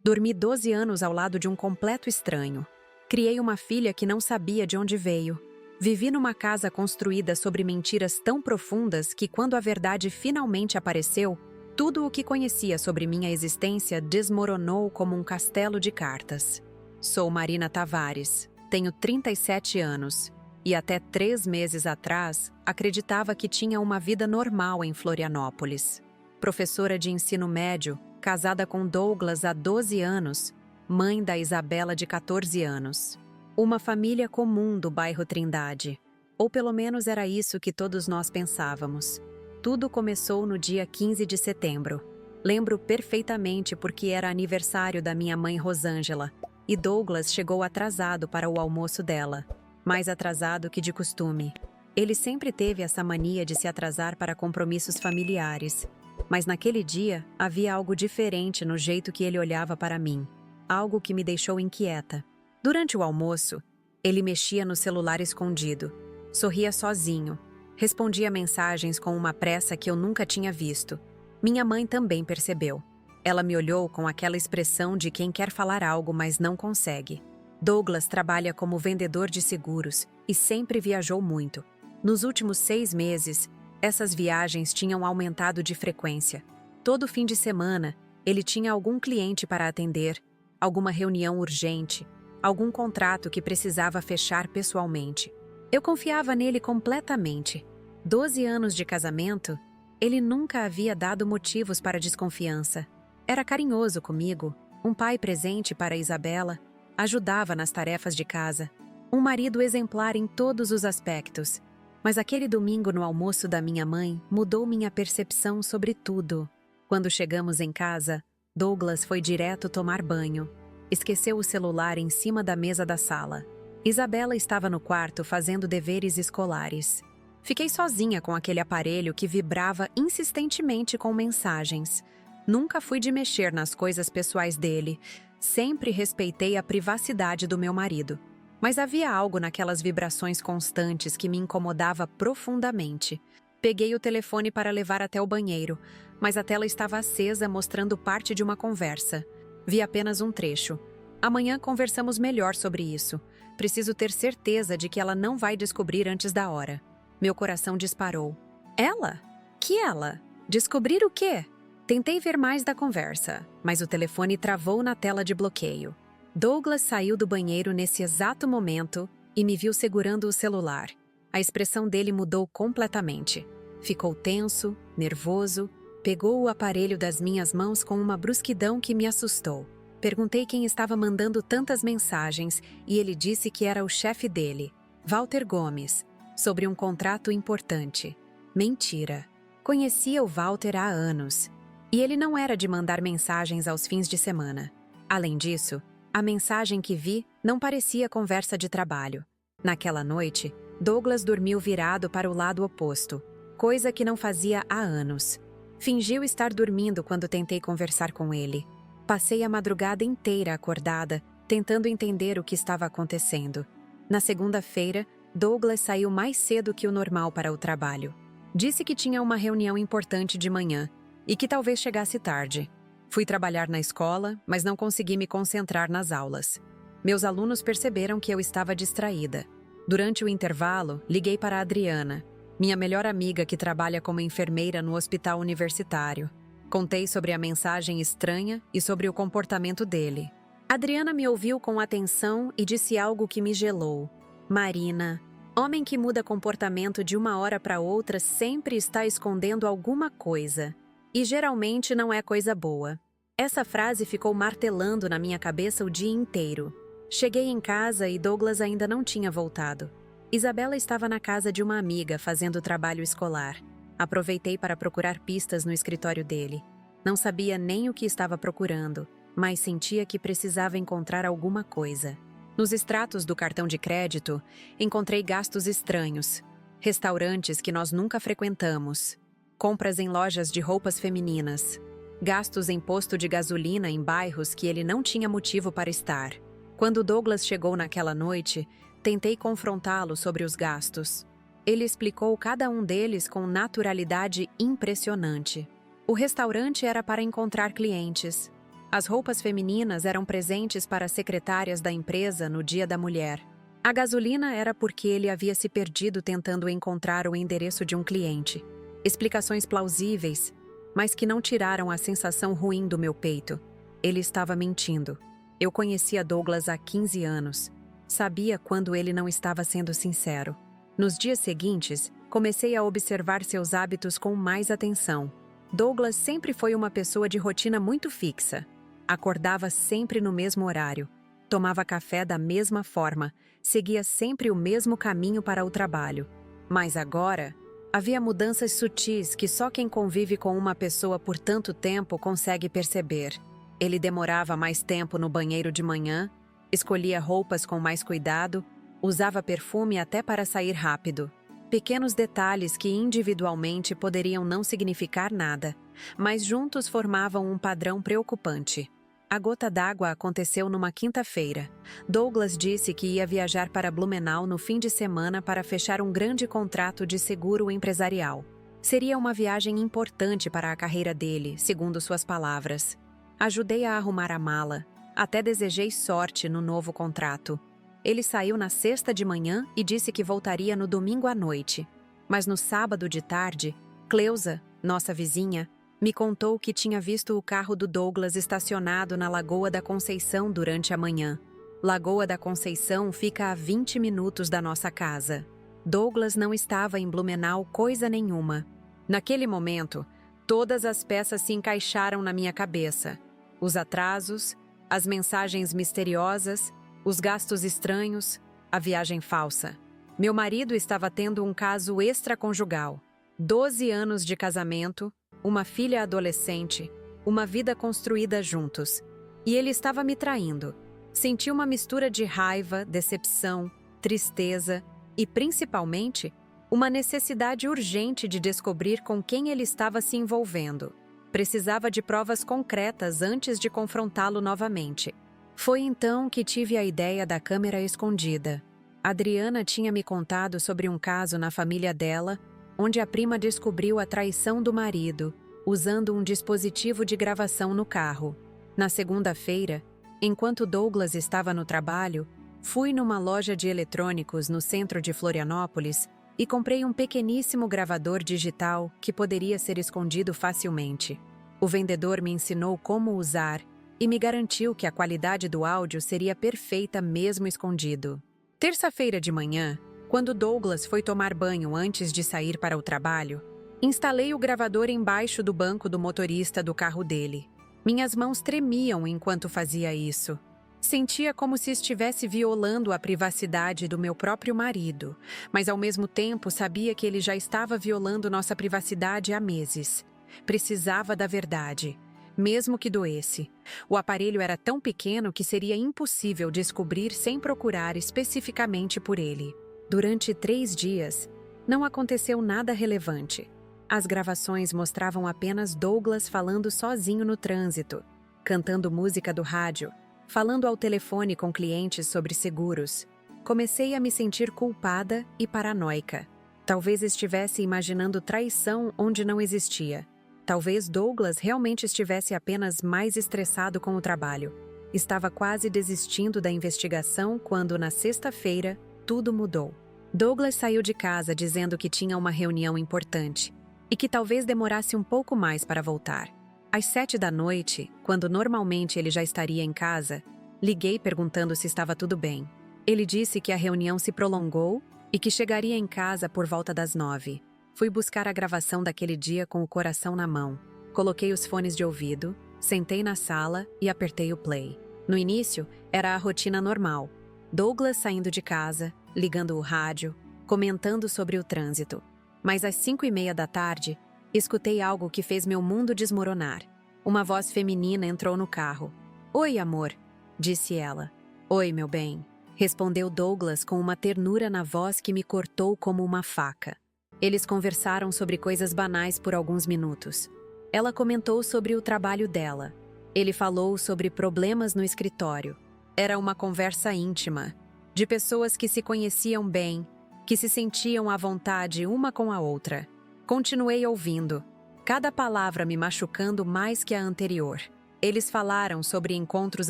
Dormi 12 anos ao lado de um completo estranho. Criei uma filha que não sabia de onde veio. Vivi numa casa construída sobre mentiras tão profundas que, quando a verdade finalmente apareceu, tudo o que conhecia sobre minha existência desmoronou como um castelo de cartas. Sou Marina Tavares, tenho 37 anos e até 3 meses atrás acreditava que tinha uma vida normal em Florianópolis. Professora de ensino médio, casada com Douglas há 12 anos, mãe da Isabela de 14 anos. Uma família comum do bairro Trindade. Ou pelo menos era isso que todos nós pensávamos. Tudo começou no dia 15 de setembro. Lembro perfeitamente porque era aniversário da minha mãe Rosângela, e Douglas chegou atrasado para o almoço dela. Mais atrasado que de costume. Ele sempre teve essa mania de se atrasar para compromissos familiares. Mas naquele dia, havia algo diferente no jeito que ele olhava para mim. Algo que me deixou inquieta. Durante o almoço, ele mexia no celular escondido. Sorria sozinho. Respondia mensagens com uma pressa que eu nunca tinha visto. Minha mãe também percebeu. Ela me olhou com aquela expressão de quem quer falar algo, mas não consegue. Douglas trabalha como vendedor de seguros e sempre viajou muito. Nos últimos 6 meses, essas viagens tinham aumentado de frequência. Todo fim de semana, ele tinha algum cliente para atender, alguma reunião urgente, algum contrato que precisava fechar pessoalmente. Eu confiava nele completamente. 12 anos de casamento, ele nunca havia dado motivos para desconfiança. Era carinhoso comigo, um pai presente para Isabela, ajudava nas tarefas de casa, um marido exemplar em todos os aspectos. Mas aquele domingo no almoço da minha mãe mudou minha percepção sobre tudo. Quando chegamos em casa, Douglas foi direto tomar banho. Esqueceu o celular em cima da mesa da sala. Isabela estava no quarto fazendo deveres escolares. Fiquei sozinha com aquele aparelho que vibrava insistentemente com mensagens. Nunca fui de mexer nas coisas pessoais dele. Sempre respeitei a privacidade do meu marido. Mas havia algo naquelas vibrações constantes que me incomodava profundamente. Peguei o telefone para levar até o banheiro, mas a tela estava acesa mostrando parte de uma conversa. Vi apenas um trecho. Amanhã conversamos melhor sobre isso. Preciso ter certeza de que ela não vai descobrir antes da hora. Meu coração disparou. Ela? Que ela? Descobrir o quê? Tentei ver mais da conversa, mas o telefone travou na tela de bloqueio. Douglas saiu do banheiro nesse exato momento e me viu segurando o celular. A expressão dele mudou completamente. Ficou tenso, nervoso, pegou o aparelho das minhas mãos com uma brusquidão que me assustou. Perguntei quem estava mandando tantas mensagens e ele disse que era o chefe dele, Walter Gomes, sobre um contrato importante. Mentira. Conhecia o Walter há anos. E ele não era de mandar mensagens aos fins de semana. Além disso, a mensagem que vi não parecia conversa de trabalho. Naquela noite, Douglas dormiu virado para o lado oposto, coisa que não fazia há anos. Fingiu estar dormindo quando tentei conversar com ele. Passei a madrugada inteira acordada, tentando entender o que estava acontecendo. Na segunda-feira, Douglas saiu mais cedo que o normal para o trabalho. Disse que tinha uma reunião importante de manhã e que talvez chegasse tarde. Fui trabalhar na escola, mas não consegui me concentrar nas aulas. Meus alunos perceberam que eu estava distraída. Durante o intervalo, liguei para a Adriana, minha melhor amiga que trabalha como enfermeira no hospital universitário. Contei sobre a mensagem estranha e sobre o comportamento dele. Adriana me ouviu com atenção e disse algo que me gelou. Marina, homem que muda comportamento de uma hora para outra sempre está escondendo alguma coisa. E geralmente não é coisa boa. Essa frase ficou martelando na minha cabeça o dia inteiro. Cheguei em casa e Douglas ainda não tinha voltado. Isabela estava na casa de uma amiga fazendo trabalho escolar. Aproveitei para procurar pistas no escritório dele. Não sabia nem o que estava procurando, mas sentia que precisava encontrar alguma coisa. Nos extratos do cartão de crédito, encontrei gastos estranhos. Restaurantes que nós nunca frequentamos. Compras em lojas de roupas femininas. Gastos em posto de gasolina em bairros que ele não tinha motivo para estar. Quando Douglas chegou naquela noite, tentei confrontá-lo sobre os gastos. Ele explicou cada um deles com naturalidade impressionante. O restaurante era para encontrar clientes. As roupas femininas eram presentes para as secretárias da empresa no Dia da Mulher. A gasolina era porque ele havia se perdido tentando encontrar o endereço de um cliente. Explicações plausíveis, mas que não tiraram a sensação ruim do meu peito. Ele estava mentindo. Eu conhecia Douglas há 15 anos. Sabia quando ele não estava sendo sincero. Nos dias seguintes, comecei a observar seus hábitos com mais atenção. Douglas sempre foi uma pessoa de rotina muito fixa. Acordava sempre no mesmo horário. Tomava café da mesma forma. Seguia sempre o mesmo caminho para o trabalho. Mas agora, havia mudanças sutis que só quem convive com uma pessoa por tanto tempo consegue perceber. Ele demorava mais tempo no banheiro de manhã, escolhia roupas com mais cuidado, usava perfume até para sair rápido. Pequenos detalhes que individualmente poderiam não significar nada, mas juntos formavam um padrão preocupante. A gota d'água aconteceu numa quinta-feira. Douglas disse que ia viajar para Blumenau no fim de semana para fechar um grande contrato de seguro empresarial. Seria uma viagem importante para a carreira dele, segundo suas palavras. Ajudei a arrumar a mala. Até desejei sorte no novo contrato. Ele saiu na sexta de manhã e disse que voltaria no domingo à noite. Mas no sábado de tarde, Cleusa, nossa vizinha, me contou que tinha visto o carro do Douglas estacionado na Lagoa da Conceição durante a manhã. Lagoa da Conceição fica a 20 minutos da nossa casa. Douglas não estava em Blumenau coisa nenhuma. Naquele momento, todas as peças se encaixaram na minha cabeça. Os atrasos, as mensagens misteriosas, os gastos estranhos, a viagem falsa. Meu marido estava tendo um caso extraconjugal. 12 anos de casamento, uma filha adolescente, uma vida construída juntos. E ele estava me traindo. Senti uma mistura de raiva, decepção, tristeza e, principalmente, uma necessidade urgente de descobrir com quem ele estava se envolvendo. Precisava de provas concretas antes de confrontá-lo novamente. Foi então que tive a ideia da câmera escondida. Adriana tinha me contado sobre um caso na família dela, onde a prima descobriu a traição do marido, usando um dispositivo de gravação no carro. Na segunda-feira, enquanto Douglas estava no trabalho, fui numa loja de eletrônicos no centro de Florianópolis e comprei um pequeníssimo gravador digital que poderia ser escondido facilmente. O vendedor me ensinou como usar e me garantiu que a qualidade do áudio seria perfeita mesmo escondido. Terça-feira de manhã, quando Douglas foi tomar banho antes de sair para o trabalho, instalei o gravador embaixo do banco do motorista do carro dele. Minhas mãos tremiam enquanto fazia isso. Sentia como se estivesse violando a privacidade do meu próprio marido, mas ao mesmo tempo sabia que ele já estava violando nossa privacidade há meses. Precisava da verdade, mesmo que doesse. O aparelho era tão pequeno que seria impossível descobrir sem procurar especificamente por ele. Durante 3 dias, não aconteceu nada relevante. As gravações mostravam apenas Douglas falando sozinho no trânsito, cantando música do rádio, falando ao telefone com clientes sobre seguros. Comecei a me sentir culpada e paranoica. Talvez estivesse imaginando traição onde não existia. Talvez Douglas realmente estivesse apenas mais estressado com o trabalho. Estava quase desistindo da investigação quando, na sexta-feira, tudo mudou. Douglas saiu de casa dizendo que tinha uma reunião importante e que talvez demorasse um pouco mais para voltar. Às 7 da noite, quando normalmente ele já estaria em casa, liguei perguntando se estava tudo bem. Ele disse que a reunião se prolongou e que chegaria em casa por volta das 9. Fui buscar a gravação daquele dia com o coração na mão. Coloquei os fones de ouvido, sentei na sala e apertei o play. No início, era a rotina normal. Douglas saindo de casa, ligando o rádio, comentando sobre o trânsito. Mas às 5:30 da tarde, escutei algo que fez meu mundo desmoronar. Uma voz feminina entrou no carro. "Oi, amor", disse ela. "Oi, meu bem", respondeu Douglas com uma ternura na voz que me cortou como uma faca. Eles conversaram sobre coisas banais por alguns minutos. Ela comentou sobre o trabalho dela. Ele falou sobre problemas no escritório. Era uma conversa íntima, de pessoas que se conheciam bem, que se sentiam à vontade uma com a outra. Continuei ouvindo, cada palavra me machucando mais que a anterior. Eles falaram sobre encontros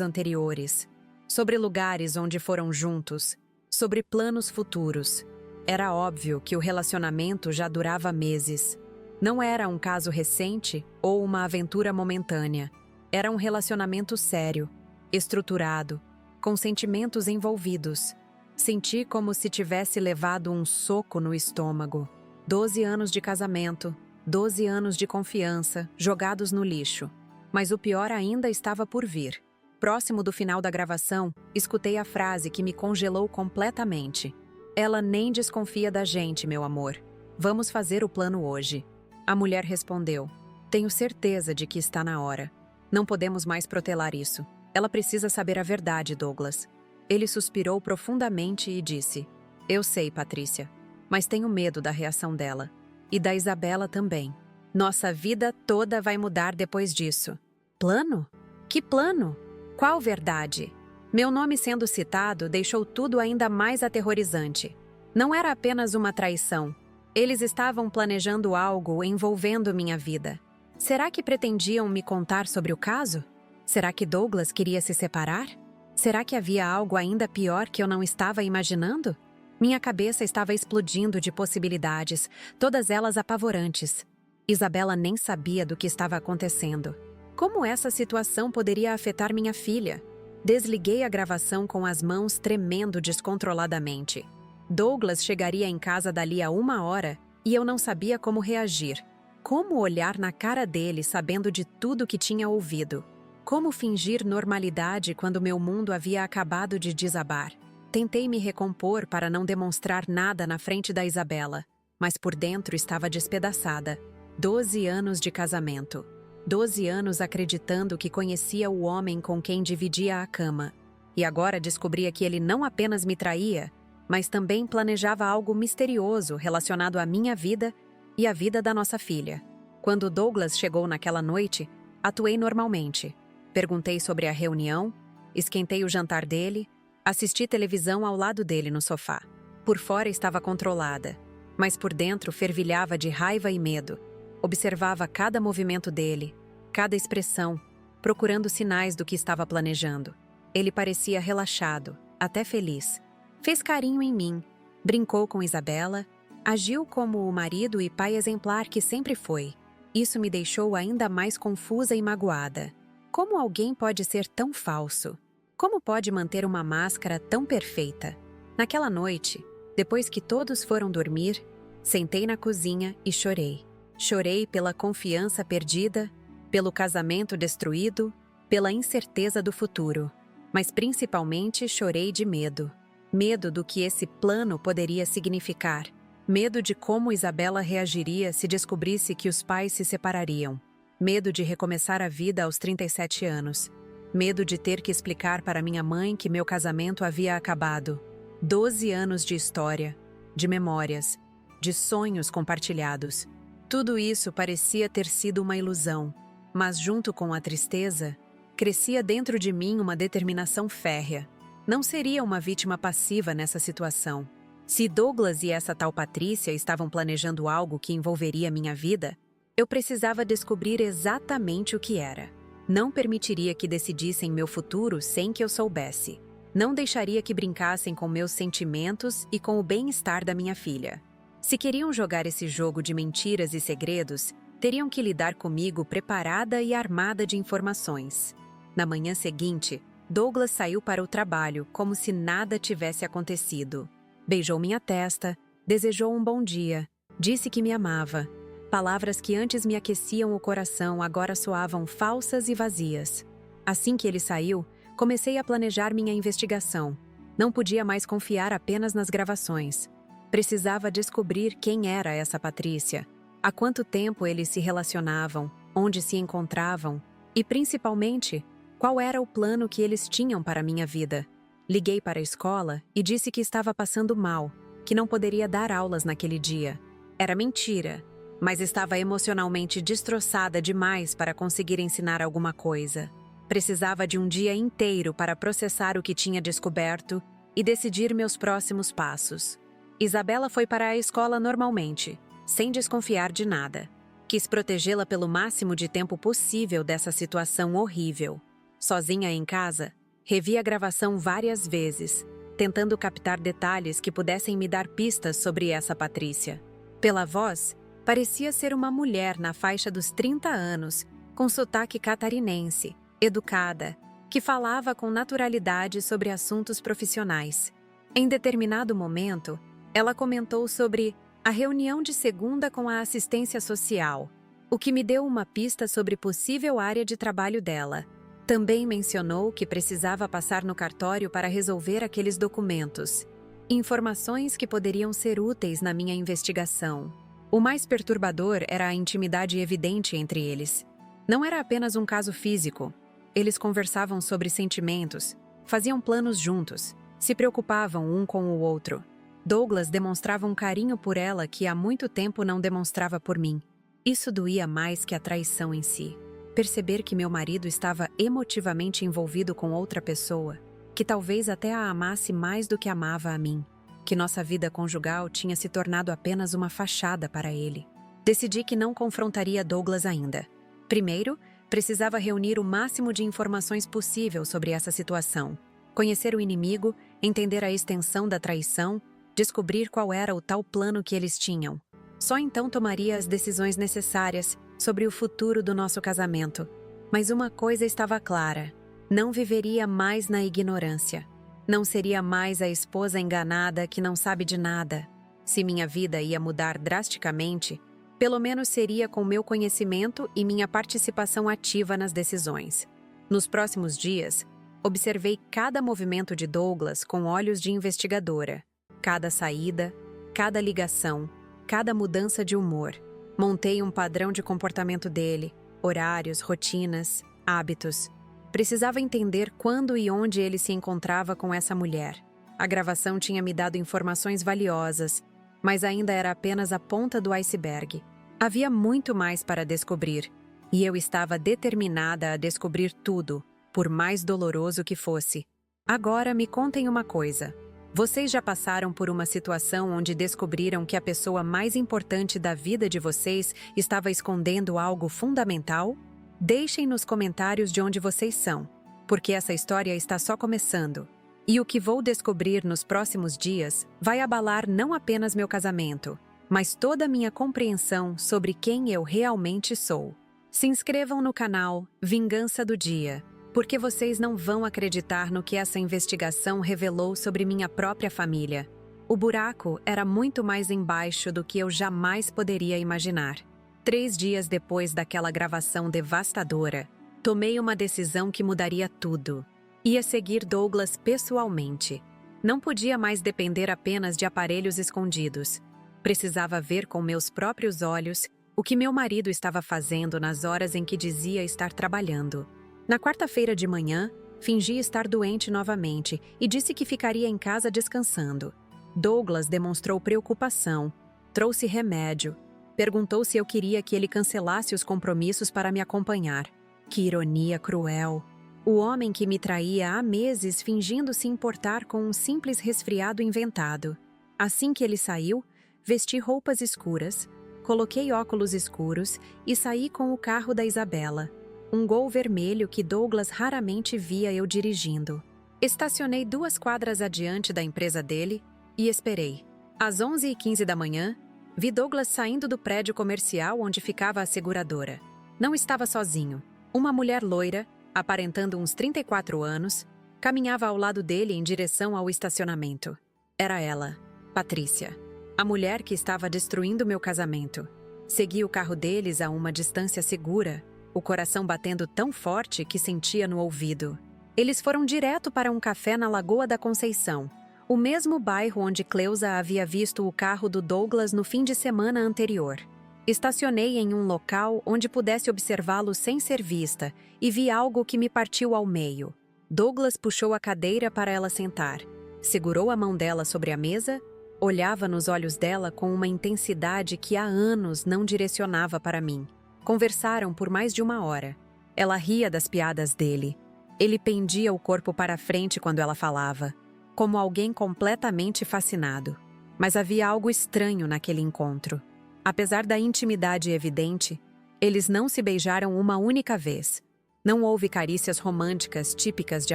anteriores, sobre lugares onde foram juntos, sobre planos futuros. Era óbvio que o relacionamento já durava meses. Não era um caso recente ou uma aventura momentânea. Era um relacionamento sério, estruturado, com sentimentos envolvidos. Senti como se tivesse levado um soco no estômago. 12 anos de casamento, 12 anos de confiança, jogados no lixo. Mas o pior ainda estava por vir. Próximo do final da gravação, escutei a frase que me congelou completamente. Ela nem desconfia da gente, meu amor. Vamos fazer o plano hoje. A mulher respondeu. Tenho certeza de que está na hora. Não podemos mais protelar isso. Ela precisa saber a verdade, Douglas. Ele suspirou profundamente e disse. Eu sei, Patrícia, mas tenho medo da reação dela. E da Isabela também. Nossa vida toda vai mudar depois disso. Plano? Que plano? Qual verdade? Meu nome sendo citado deixou tudo ainda mais aterrorizante. Não era apenas uma traição. Eles estavam planejando algo envolvendo minha vida. Será que pretendiam me contar sobre o caso? Será que Douglas queria se separar? Será que havia algo ainda pior que eu não estava imaginando? Minha cabeça estava explodindo de possibilidades, todas elas apavorantes. Isabela nem sabia do que estava acontecendo. Como essa situação poderia afetar minha filha? Desliguei a gravação com as mãos tremendo descontroladamente. Douglas chegaria em casa dali a 1 hora e eu não sabia como reagir. Como olhar na cara dele sabendo de tudo que tinha ouvido? Como fingir normalidade quando meu mundo havia acabado de desabar? Tentei me recompor para não demonstrar nada na frente da Isabela, mas por dentro estava despedaçada. 12 anos de casamento. 12 anos acreditando que conhecia o homem com quem dividia a cama. E agora descobria que ele não apenas me traía, mas também planejava algo misterioso relacionado à minha vida e à vida da nossa filha. Quando Douglas chegou naquela noite, atuei normalmente. Perguntei sobre a reunião, esquentei o jantar dele, assisti televisão ao lado dele no sofá. Por fora estava controlada, mas por dentro fervilhava de raiva e medo. Observava cada movimento dele, cada expressão, procurando sinais do que estava planejando. Ele parecia relaxado, até feliz. Fez carinho em mim, brincou com Isabela, agiu como o marido e pai exemplar que sempre foi. Isso me deixou ainda mais confusa e magoada. Como alguém pode ser tão falso? Como pode manter uma máscara tão perfeita? Naquela noite, depois que todos foram dormir, sentei na cozinha e chorei. Chorei pela confiança perdida, pelo casamento destruído, pela incerteza do futuro. Mas principalmente chorei de medo. Medo do que esse plano poderia significar. Medo de como Isabela reagiria se descobrisse que os pais se separariam. Medo de recomeçar a vida aos 37 anos. Medo de ter que explicar para minha mãe que meu casamento havia acabado. 12 anos de história, de memórias, de sonhos compartilhados. Tudo isso parecia ter sido uma ilusão, mas junto com a tristeza, crescia dentro de mim uma determinação férrea. Não seria uma vítima passiva nessa situação. Se Douglas e essa tal Patrícia estavam planejando algo que envolveria minha vida, eu precisava descobrir exatamente o que era. Não permitiria que decidissem meu futuro sem que eu soubesse. Não deixaria que brincassem com meus sentimentos e com o bem-estar da minha filha. Se queriam jogar esse jogo de mentiras e segredos, teriam que lidar comigo preparada e armada de informações. Na manhã seguinte, Douglas saiu para o trabalho como se nada tivesse acontecido. Beijou minha testa, desejou um bom dia, disse que me amava. Palavras que antes me aqueciam o coração agora soavam falsas e vazias. Assim que ele saiu, comecei a planejar minha investigação. Não podia mais confiar apenas nas gravações. Precisava descobrir quem era essa Patrícia, há quanto tempo eles se relacionavam, onde se encontravam e, principalmente, qual era o plano que eles tinham para minha vida. Liguei para a escola e disse que estava passando mal, que não poderia dar aulas naquele dia. Era mentira, mas estava emocionalmente destroçada demais para conseguir ensinar alguma coisa. Precisava de um dia inteiro para processar o que tinha descoberto e decidir meus próximos passos. Isabela foi para a escola normalmente, sem desconfiar de nada. Quis protegê-la pelo máximo de tempo possível dessa situação horrível. Sozinha em casa, revi a gravação várias vezes, tentando captar detalhes que pudessem me dar pistas sobre essa Patrícia. Pela voz, parecia ser uma mulher na faixa dos 30 anos, com sotaque catarinense, educada, que falava com naturalidade sobre assuntos profissionais. Em determinado momento, ela comentou sobre a reunião de segunda com a assistência social, o que me deu uma pista sobre possível área de trabalho dela. Também mencionou que precisava passar no cartório para resolver aqueles documentos, informações que poderiam ser úteis na minha investigação. O mais perturbador era a intimidade evidente entre eles. Não era apenas um caso físico. Eles conversavam sobre sentimentos, faziam planos juntos, se preocupavam um com o outro. Douglas demonstrava um carinho por ela que há muito tempo não demonstrava por mim. Isso doía mais que a traição em si. Perceber que meu marido estava emotivamente envolvido com outra pessoa, que talvez até a amasse mais do que amava a mim, que nossa vida conjugal tinha se tornado apenas uma fachada para ele. Decidi que não confrontaria Douglas ainda. Primeiro, precisava reunir o máximo de informações possível sobre essa situação, conhecer o inimigo, entender a extensão da traição, descobrir qual era o tal plano que eles tinham. Só então tomaria as decisões necessárias sobre o futuro do nosso casamento. Mas uma coisa estava clara: não viveria mais na ignorância. Não seria mais a esposa enganada que não sabe de nada. Se minha vida ia mudar drasticamente, pelo menos seria com meu conhecimento e minha participação ativa nas decisões. Nos próximos dias, observei cada movimento de Douglas com olhos de investigadora. Cada saída, cada ligação, cada mudança de humor. Montei um padrão de comportamento dele, horários, rotinas, hábitos. Precisava entender quando e onde ele se encontrava com essa mulher. A gravação tinha me dado informações valiosas, mas ainda era apenas a ponta do iceberg. Havia muito mais para descobrir, e eu estava determinada a descobrir tudo, por mais doloroso que fosse. Agora me contem uma coisa. Vocês já passaram por uma situação onde descobriram que a pessoa mais importante da vida de vocês estava escondendo algo fundamental? Deixem nos comentários de onde vocês são, porque essa história está só começando. E o que vou descobrir nos próximos dias vai abalar não apenas meu casamento, mas toda a minha compreensão sobre quem eu realmente sou. Se inscrevam no canal Vingança do Dia, porque vocês não vão acreditar no que essa investigação revelou sobre minha própria família. O buraco era muito mais embaixo do que eu jamais poderia imaginar. 3 dias depois daquela gravação devastadora, tomei uma decisão que mudaria tudo. Ia seguir Douglas pessoalmente. Não podia mais depender apenas de aparelhos escondidos. Precisava ver com meus próprios olhos o que meu marido estava fazendo nas horas em que dizia estar trabalhando. Na quarta-feira de manhã, fingi estar doente novamente e disse que ficaria em casa descansando. Douglas demonstrou preocupação, trouxe remédio, perguntou se eu queria que ele cancelasse os compromissos para me acompanhar. Que ironia cruel! O homem que me traía há meses fingindo se importar com um simples resfriado inventado. Assim que ele saiu, vesti roupas escuras, coloquei óculos escuros e saí com o carro da Isabela. Um Gol vermelho que Douglas raramente via eu dirigindo. Estacionei 2 quadras adiante da empresa dele e esperei. Às 11h15 da manhã, vi Douglas saindo do prédio comercial onde ficava a seguradora. Não estava sozinho. Uma mulher loira, aparentando uns 34 anos, caminhava ao lado dele em direção ao estacionamento. Era ela, Patrícia, a mulher que estava destruindo meu casamento. Segui o carro deles a uma distância segura, o coração batendo tão forte que sentia no ouvido. Eles foram direto para um café na Lagoa da Conceição, o mesmo bairro onde Cleusa havia visto o carro do Douglas no fim de semana anterior. Estacionei em um local onde pudesse observá-lo sem ser vista e vi algo que me partiu ao meio. Douglas puxou a cadeira para ela sentar, segurou a mão dela sobre a mesa, olhava nos olhos dela com uma intensidade que há anos não direcionava para mim. Conversaram por mais de 1 hora. Ela ria das piadas dele. Ele pendia o corpo para frente quando ela falava, como alguém completamente fascinado. Mas havia algo estranho naquele encontro. Apesar da intimidade evidente, Eles não se beijaram uma única vez. Não houve carícias românticas típicas de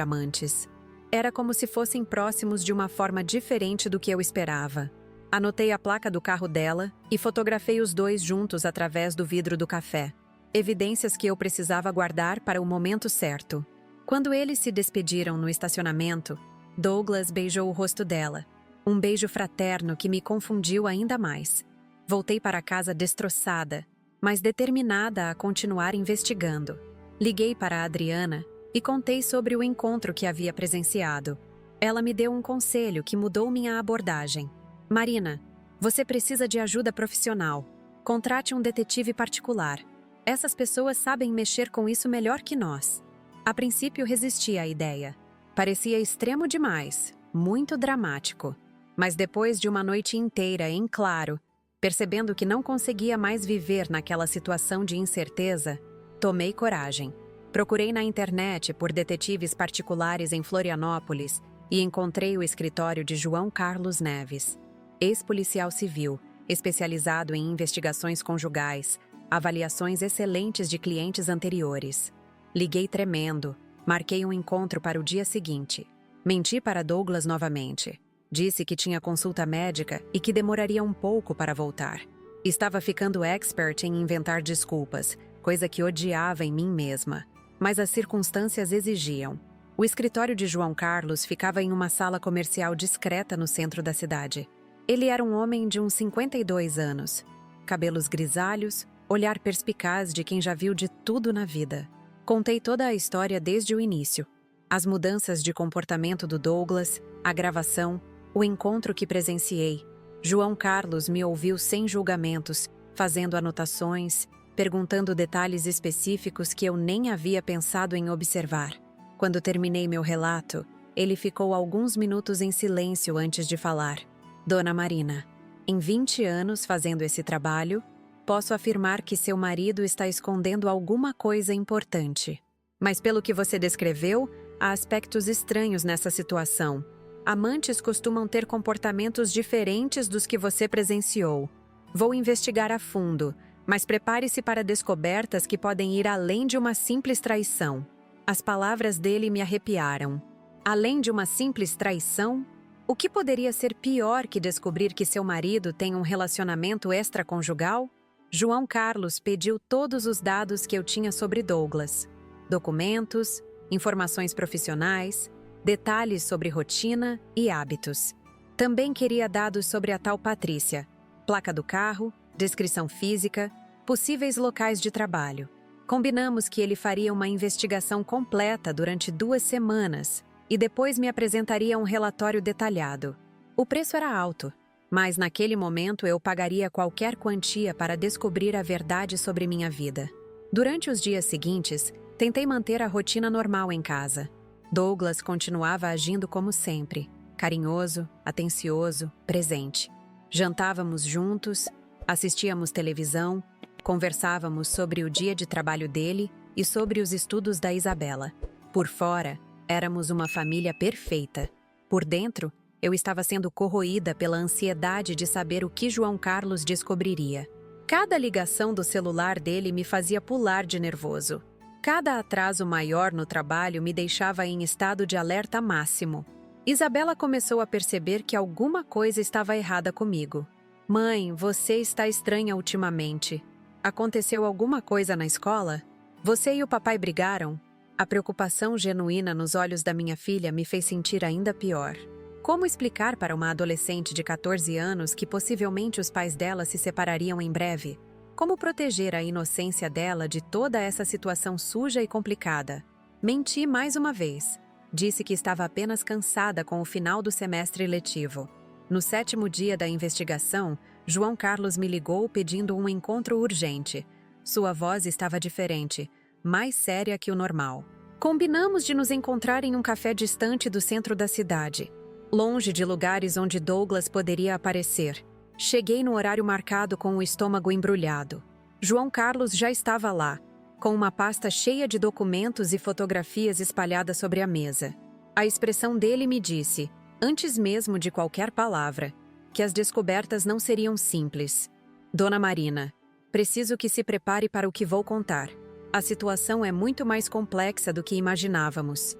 amantes. Era como se fossem próximos de uma forma diferente do que eu esperava. Anotei a placa do carro dela e fotografei os dois juntos através do vidro do café. Evidências que eu precisava guardar para o momento certo. Quando eles se despediram no estacionamento, Douglas beijou o rosto dela. Um beijo fraterno que me confundiu ainda mais. Voltei para casa destroçada, mas determinada a continuar investigando. Liguei para a Adriana e contei sobre o encontro que havia presenciado. Ela me deu um conselho que mudou minha abordagem. Marina, você precisa de ajuda profissional. Contrate um detetive particular. Essas pessoas sabem mexer com isso melhor que nós. A princípio resisti à ideia. Parecia extremo demais, muito dramático. Mas depois de uma noite inteira em claro, percebendo que não conseguia mais viver naquela situação de incerteza, tomei coragem. Procurei na internet por detetives particulares em Florianópolis e encontrei o escritório de João Carlos Neves, ex-policial civil, especializado em investigações conjugais, avaliações excelentes de clientes anteriores. Liguei tremendo, marquei um encontro para o dia seguinte. Menti para Douglas novamente. Disse que tinha consulta médica e que demoraria um pouco para voltar. Estava ficando expert em inventar desculpas, coisa que odiava em mim mesma. Mas as circunstâncias exigiam. O escritório de João Carlos ficava em uma sala comercial discreta no centro da cidade. Ele era um homem de uns 52 anos. Cabelos grisalhos, olhar perspicaz de quem já viu de tudo na vida. Contei toda a história desde o início. As mudanças de comportamento do Douglas, a gravação, o encontro que presenciei. João Carlos me ouviu sem julgamentos, fazendo anotações, perguntando detalhes específicos que eu nem havia pensado em observar. Quando terminei meu relato, ele ficou alguns minutos em silêncio antes de falar. Dona Marina, em 20 anos fazendo esse trabalho, posso afirmar que seu marido está escondendo alguma coisa importante. Mas pelo que você descreveu, há aspectos estranhos nessa situação. Amantes costumam ter comportamentos diferentes dos que você presenciou. Vou investigar a fundo, mas prepare-se para descobertas que podem ir além de uma simples traição. As palavras dele me arrepiaram. Além de uma simples traição? O que poderia ser pior que descobrir que seu marido tem um relacionamento extraconjugal? João Carlos pediu todos os dados que eu tinha sobre Douglas. Documentos, informações profissionais, detalhes sobre rotina e hábitos. Também queria dados sobre a tal Patrícia, placa do carro, descrição física, possíveis locais de trabalho. Combinamos que ele faria uma investigação completa durante 2 semanas e depois me apresentaria um relatório detalhado. O preço era alto, mas naquele momento eu pagaria qualquer quantia para descobrir a verdade sobre minha vida. Durante os dias seguintes, tentei manter a rotina normal em casa. Douglas continuava agindo como sempre, carinhoso, atencioso, presente. Jantávamos juntos, assistíamos televisão, conversávamos sobre o dia de trabalho dele e sobre os estudos da Isabela. Por fora, éramos uma família perfeita. Por dentro, eu estava sendo corroída pela ansiedade de saber o que João Carlos descobriria. Cada ligação do celular dele me fazia pular de nervoso. Cada atraso maior no trabalho me deixava em estado de alerta máximo. Isabela começou a perceber que alguma coisa estava errada comigo. Mãe, você está estranha ultimamente. Aconteceu alguma coisa na escola? Você e o papai brigaram? A preocupação genuína nos olhos da minha filha me fez sentir ainda pior. Como explicar para uma adolescente de 14 anos que possivelmente os pais dela se separariam em breve? Como proteger a inocência dela de toda essa situação suja e complicada? Menti mais uma vez. Disse que estava apenas cansada com o final do semestre letivo. No 7º dia da investigação, João Carlos me ligou pedindo um encontro urgente. Sua voz estava diferente, mais séria que o normal. Combinamos de nos encontrar em um café distante do centro da cidade, longe de lugares onde Douglas poderia aparecer. Cheguei no horário marcado com o estômago embrulhado. João Carlos já estava lá, com uma pasta cheia de documentos e fotografias espalhadas sobre a mesa. A expressão dele me disse, antes mesmo de qualquer palavra, que as descobertas não seriam simples. Dona Marina, Preciso que se prepare para o que vou contar. A situação é muito mais complexa do que imaginávamos.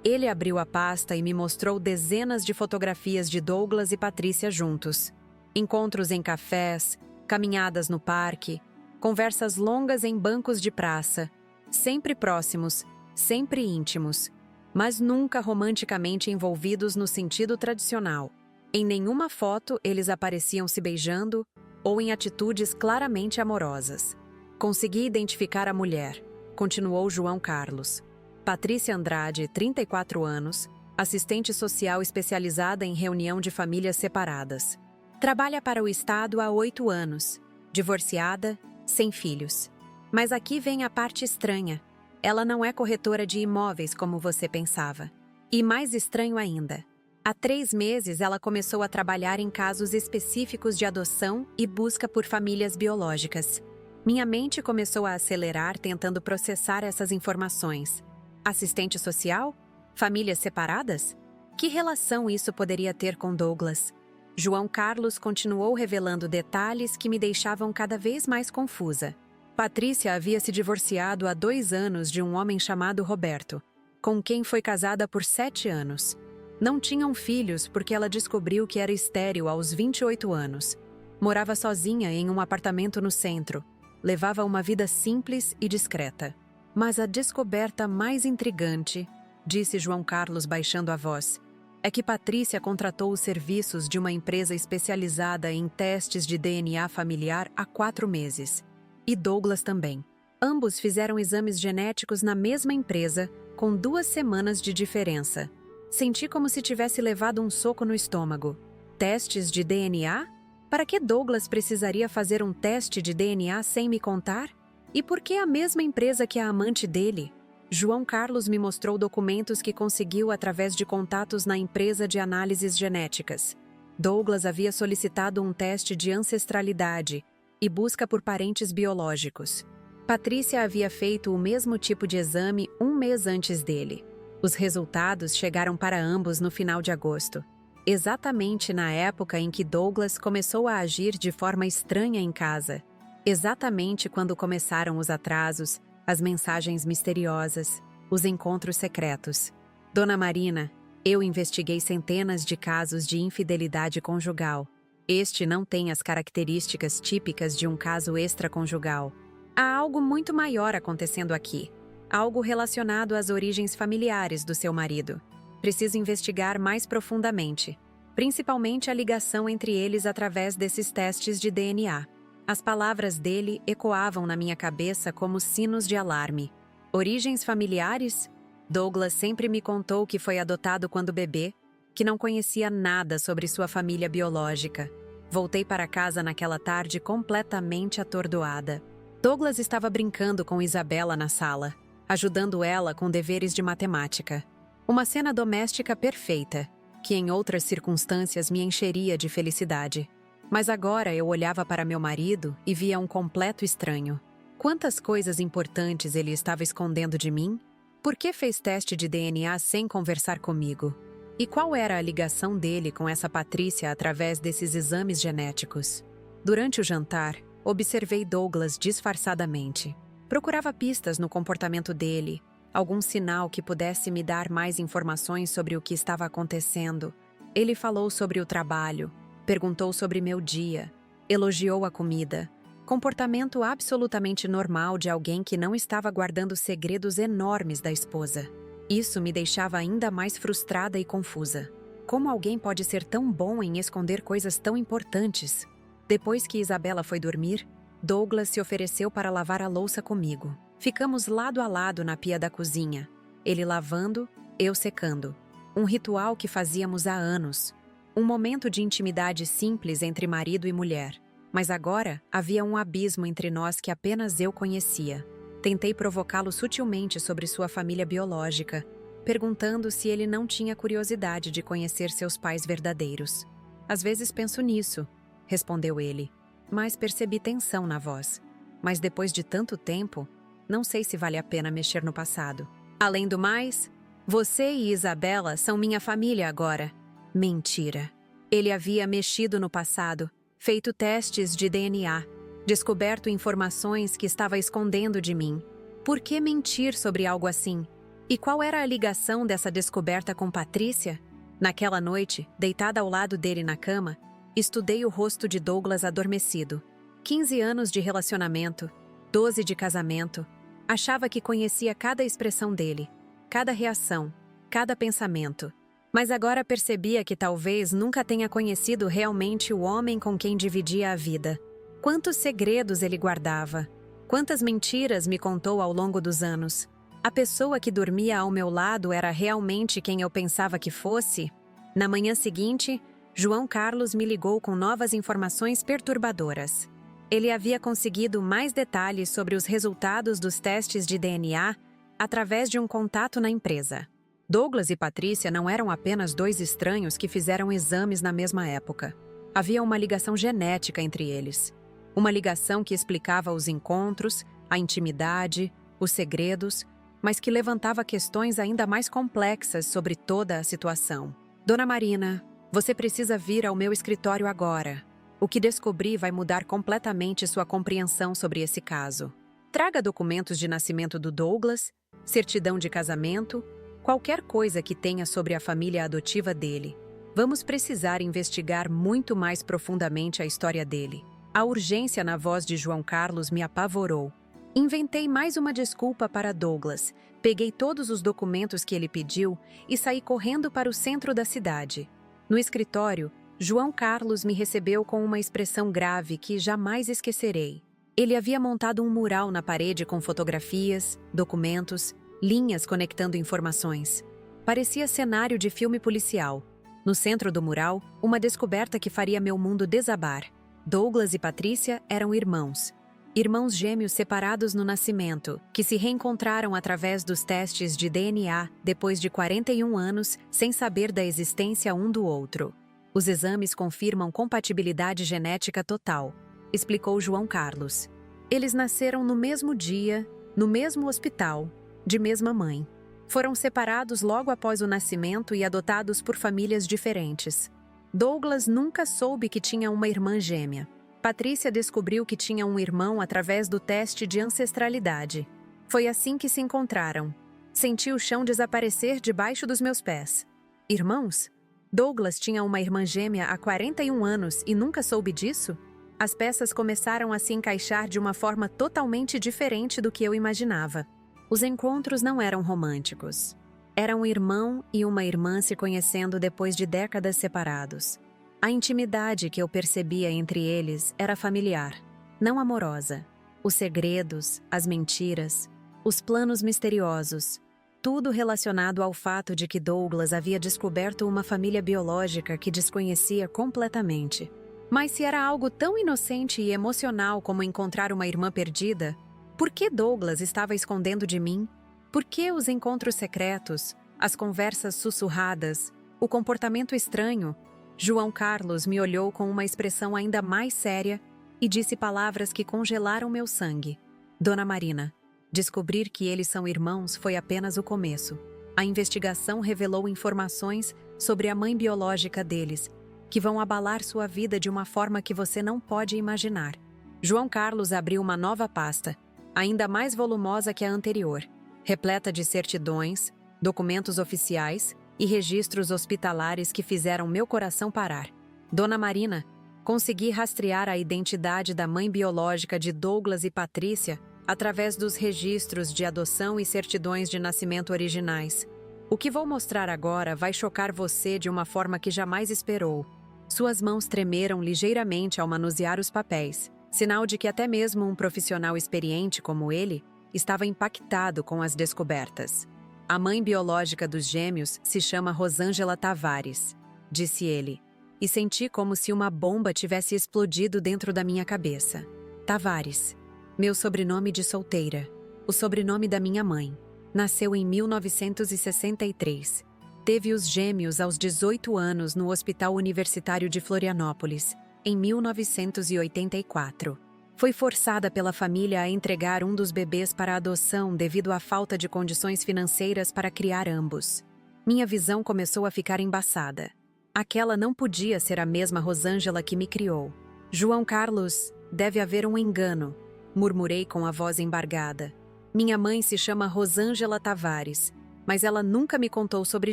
Ele abriu a pasta e me mostrou dezenas de fotografias de Douglas e Patrícia juntos. Encontros em cafés, caminhadas no parque, conversas longas em bancos de praça. Sempre próximos, sempre íntimos, mas nunca romanticamente envolvidos no sentido tradicional. Em nenhuma foto eles apareciam se beijando ou em atitudes claramente amorosas. Consegui identificar a mulher, continuou João Carlos. Patrícia Andrade, 34 anos, assistente social especializada em reunião de famílias separadas. Trabalha para o Estado há 8 anos, divorciada, sem filhos. Mas aqui vem a parte estranha. Ela não é corretora de imóveis como você pensava. E mais estranho ainda, há 3 meses ela começou a trabalhar em casos específicos de adoção e busca por famílias biológicas. Minha mente começou a acelerar tentando processar essas informações. Assistente social? Famílias separadas? Que relação isso poderia ter com Douglas? João Carlos continuou revelando detalhes que me deixavam cada vez mais confusa. Patrícia havia se divorciado há 2 anos de um homem chamado Roberto, com quem foi casada por 7 anos. Não tinham filhos porque ela descobriu que era estéril aos 28 anos. Morava sozinha em um apartamento no centro. Levava uma vida simples e discreta. Mas a descoberta mais intrigante, disse João Carlos baixando a voz, é que Patrícia contratou os serviços de uma empresa especializada em testes de DNA familiar há 4 meses. E Douglas também. Ambos fizeram exames genéticos na mesma empresa, com 2 semanas de diferença. Senti como se tivesse levado um soco no estômago. Testes de DNA? Para que Douglas precisaria fazer um teste de DNA sem me contar? E por que a mesma empresa que a amante dele? João Carlos me mostrou documentos que conseguiu através de contatos na empresa de análises genéticas. Douglas havia solicitado um teste de ancestralidade e busca por parentes biológicos. Patrícia havia feito o mesmo tipo de exame 1 mês antes dele. Os resultados chegaram para ambos no final de agosto, exatamente na época em que Douglas começou a agir de forma estranha em casa. Exatamente quando começaram os atrasos, as mensagens misteriosas, os encontros secretos. Dona Marina, eu investiguei centenas de casos de infidelidade conjugal. Este não tem as características típicas de um caso extraconjugal. Há algo muito maior acontecendo aqui. Algo relacionado às origens familiares do seu marido. Preciso investigar mais profundamente, principalmente a ligação entre eles através desses testes de DNA. As palavras dele ecoavam na minha cabeça como sinos de alarme. Origens familiares? Douglas sempre me contou que foi adotado quando bebê, que não conhecia nada sobre sua família biológica. Voltei para casa naquela tarde completamente atordoada. Douglas estava brincando com Isabela na sala, ajudando ela com deveres de matemática. Uma cena doméstica perfeita, que em outras circunstâncias me encheria de felicidade. Mas agora eu olhava para meu marido e via um completo estranho. Quantas coisas importantes ele estava escondendo de mim? Por que fez teste de DNA sem conversar comigo? E qual era a ligação dele com essa Patrícia através desses exames genéticos? Durante o jantar, observei Douglas disfarçadamente. Procurava pistas no comportamento dele, algum sinal que pudesse me dar mais informações sobre o que estava acontecendo. Ele falou sobre o trabalho, perguntou sobre meu dia, elogiou a comida. Comportamento absolutamente normal de alguém que não estava guardando segredos enormes da esposa. Isso me deixava ainda mais frustrada e confusa. Como alguém pode ser tão bom em esconder coisas tão importantes? Depois que Isabela foi dormir, Douglas se ofereceu para lavar a louça comigo. Ficamos lado a lado na pia da cozinha, ele lavando, eu secando. Um ritual que fazíamos há anos. Um momento de intimidade simples entre marido e mulher. Mas agora havia um abismo entre nós que apenas eu conhecia. Tentei provocá-lo sutilmente sobre sua família biológica, perguntando se ele não tinha curiosidade de conhecer seus pais verdadeiros. Às vezes penso nisso, respondeu ele, mas percebi tensão na voz. Mas depois de tanto tempo, não sei se vale a pena mexer no passado. Além do mais, você e Isabela são minha família agora. Mentira. Ele havia mexido no passado, feito testes de DNA. descoberto informações que estava escondendo de mim. Por que mentir sobre algo assim? E qual era a ligação dessa descoberta com Patrícia? Naquela noite, deitada ao lado dele na cama, estudei o rosto de Douglas adormecido. 15 anos de relacionamento, 12 de casamento. Achava que conhecia cada expressão dele, cada reação, cada pensamento. Mas agora percebia que talvez nunca tenha conhecido realmente o homem com quem dividia a vida. Quantos segredos ele guardava! Quantas mentiras me contou ao longo dos anos! A pessoa que dormia ao meu lado era realmente quem eu pensava que fosse? Na manhã seguinte, João Carlos me ligou com novas informações perturbadoras. Ele havia conseguido mais detalhes sobre os resultados dos testes de DNA através de um contato na empresa. Douglas e Patrícia não eram apenas dois estranhos que fizeram exames na mesma época. Havia uma ligação genética entre eles. Uma ligação que explicava os encontros, a intimidade, os segredos, mas que levantava questões ainda mais complexas sobre toda a situação. Dona Marina, você precisa vir ao meu escritório agora. O que descobri vai mudar completamente sua compreensão sobre esse caso. Traga documentos de nascimento do Douglas, certidão de casamento, qualquer coisa que tenha sobre a família adotiva dele. Vamos precisar investigar muito mais profundamente a história dele. A urgência na voz de João Carlos me apavorou. Inventei mais uma desculpa para Douglas, peguei todos os documentos que ele pediu e saí correndo para o centro da cidade. No escritório, João Carlos me recebeu com uma expressão grave que jamais esquecerei. Ele havia montado um mural na parede com fotografias, documentos, linhas conectando informações. Parecia cenário de filme policial. No centro do mural, uma descoberta que faria meu mundo desabar. Douglas e Patrícia eram irmãos. Irmãos gêmeos separados no nascimento, que se reencontraram através dos testes de DNA depois de 41 anos sem saber da existência um do outro. Os exames confirmam compatibilidade genética total, explicou João Carlos. Eles nasceram no mesmo dia, no mesmo hospital, de mesma mãe. Foram separados logo após o nascimento e adotados por famílias diferentes. Douglas nunca soube que tinha uma irmã gêmea. Patrícia descobriu que tinha um irmão através do teste de ancestralidade. Foi assim que se encontraram. Senti o chão desaparecer debaixo dos meus pés. Irmãos? Douglas tinha uma irmã gêmea há 41 anos e nunca soube disso? As peças começaram a se encaixar de uma forma totalmente diferente do que eu imaginava. Os encontros não eram românticos. Era um irmão e uma irmã se conhecendo depois de décadas separados. A intimidade que eu percebia entre eles era familiar, não amorosa. Os segredos, as mentiras, os planos misteriosos, tudo relacionado ao fato de que Douglas havia descoberto uma família biológica que desconhecia completamente. Mas se era algo tão inocente e emocional como encontrar uma irmã perdida, por que Douglas estava escondendo de mim? Por que os encontros secretos, as conversas sussurradas, o comportamento estranho? João Carlos me olhou com uma expressão ainda mais séria e disse palavras que congelaram meu sangue. Dona Marina, descobrir que eles são irmãos foi apenas o começo. A investigação revelou informações sobre a mãe biológica deles, que vão abalar sua vida de uma forma que você não pode imaginar. João Carlos abriu uma nova pasta, ainda mais volumosa que a anterior, repleta de certidões, documentos oficiais e registros hospitalares que fizeram meu coração parar. Dona Marina, consegui rastrear a identidade da mãe biológica de Douglas e Patrícia através dos registros de adoção e certidões de nascimento originais. O que vou mostrar agora vai chocar você de uma forma que jamais esperou. Suas mãos tremeram ligeiramente ao manusear os papéis, sinal de que até mesmo um profissional experiente como ele estava impactado com as descobertas. A mãe biológica dos gêmeos se chama Rosângela Tavares, disse ele, e senti como se uma bomba tivesse explodido dentro da minha cabeça. Tavares, meu sobrenome de solteira, o sobrenome da minha mãe. Nasceu em 1963. Teve os gêmeos aos 18 anos no Hospital Universitário de Florianópolis, em 1984. Foi forçada pela família a entregar um dos bebês para adoção devido à falta de condições financeiras para criar ambos. Minha visão começou a ficar embaçada. Aquela não podia ser a mesma Rosângela que me criou. João Carlos, Deve haver um engano, murmurei com a voz embargada. Minha mãe se chama Rosângela Tavares, mas ela nunca me contou sobre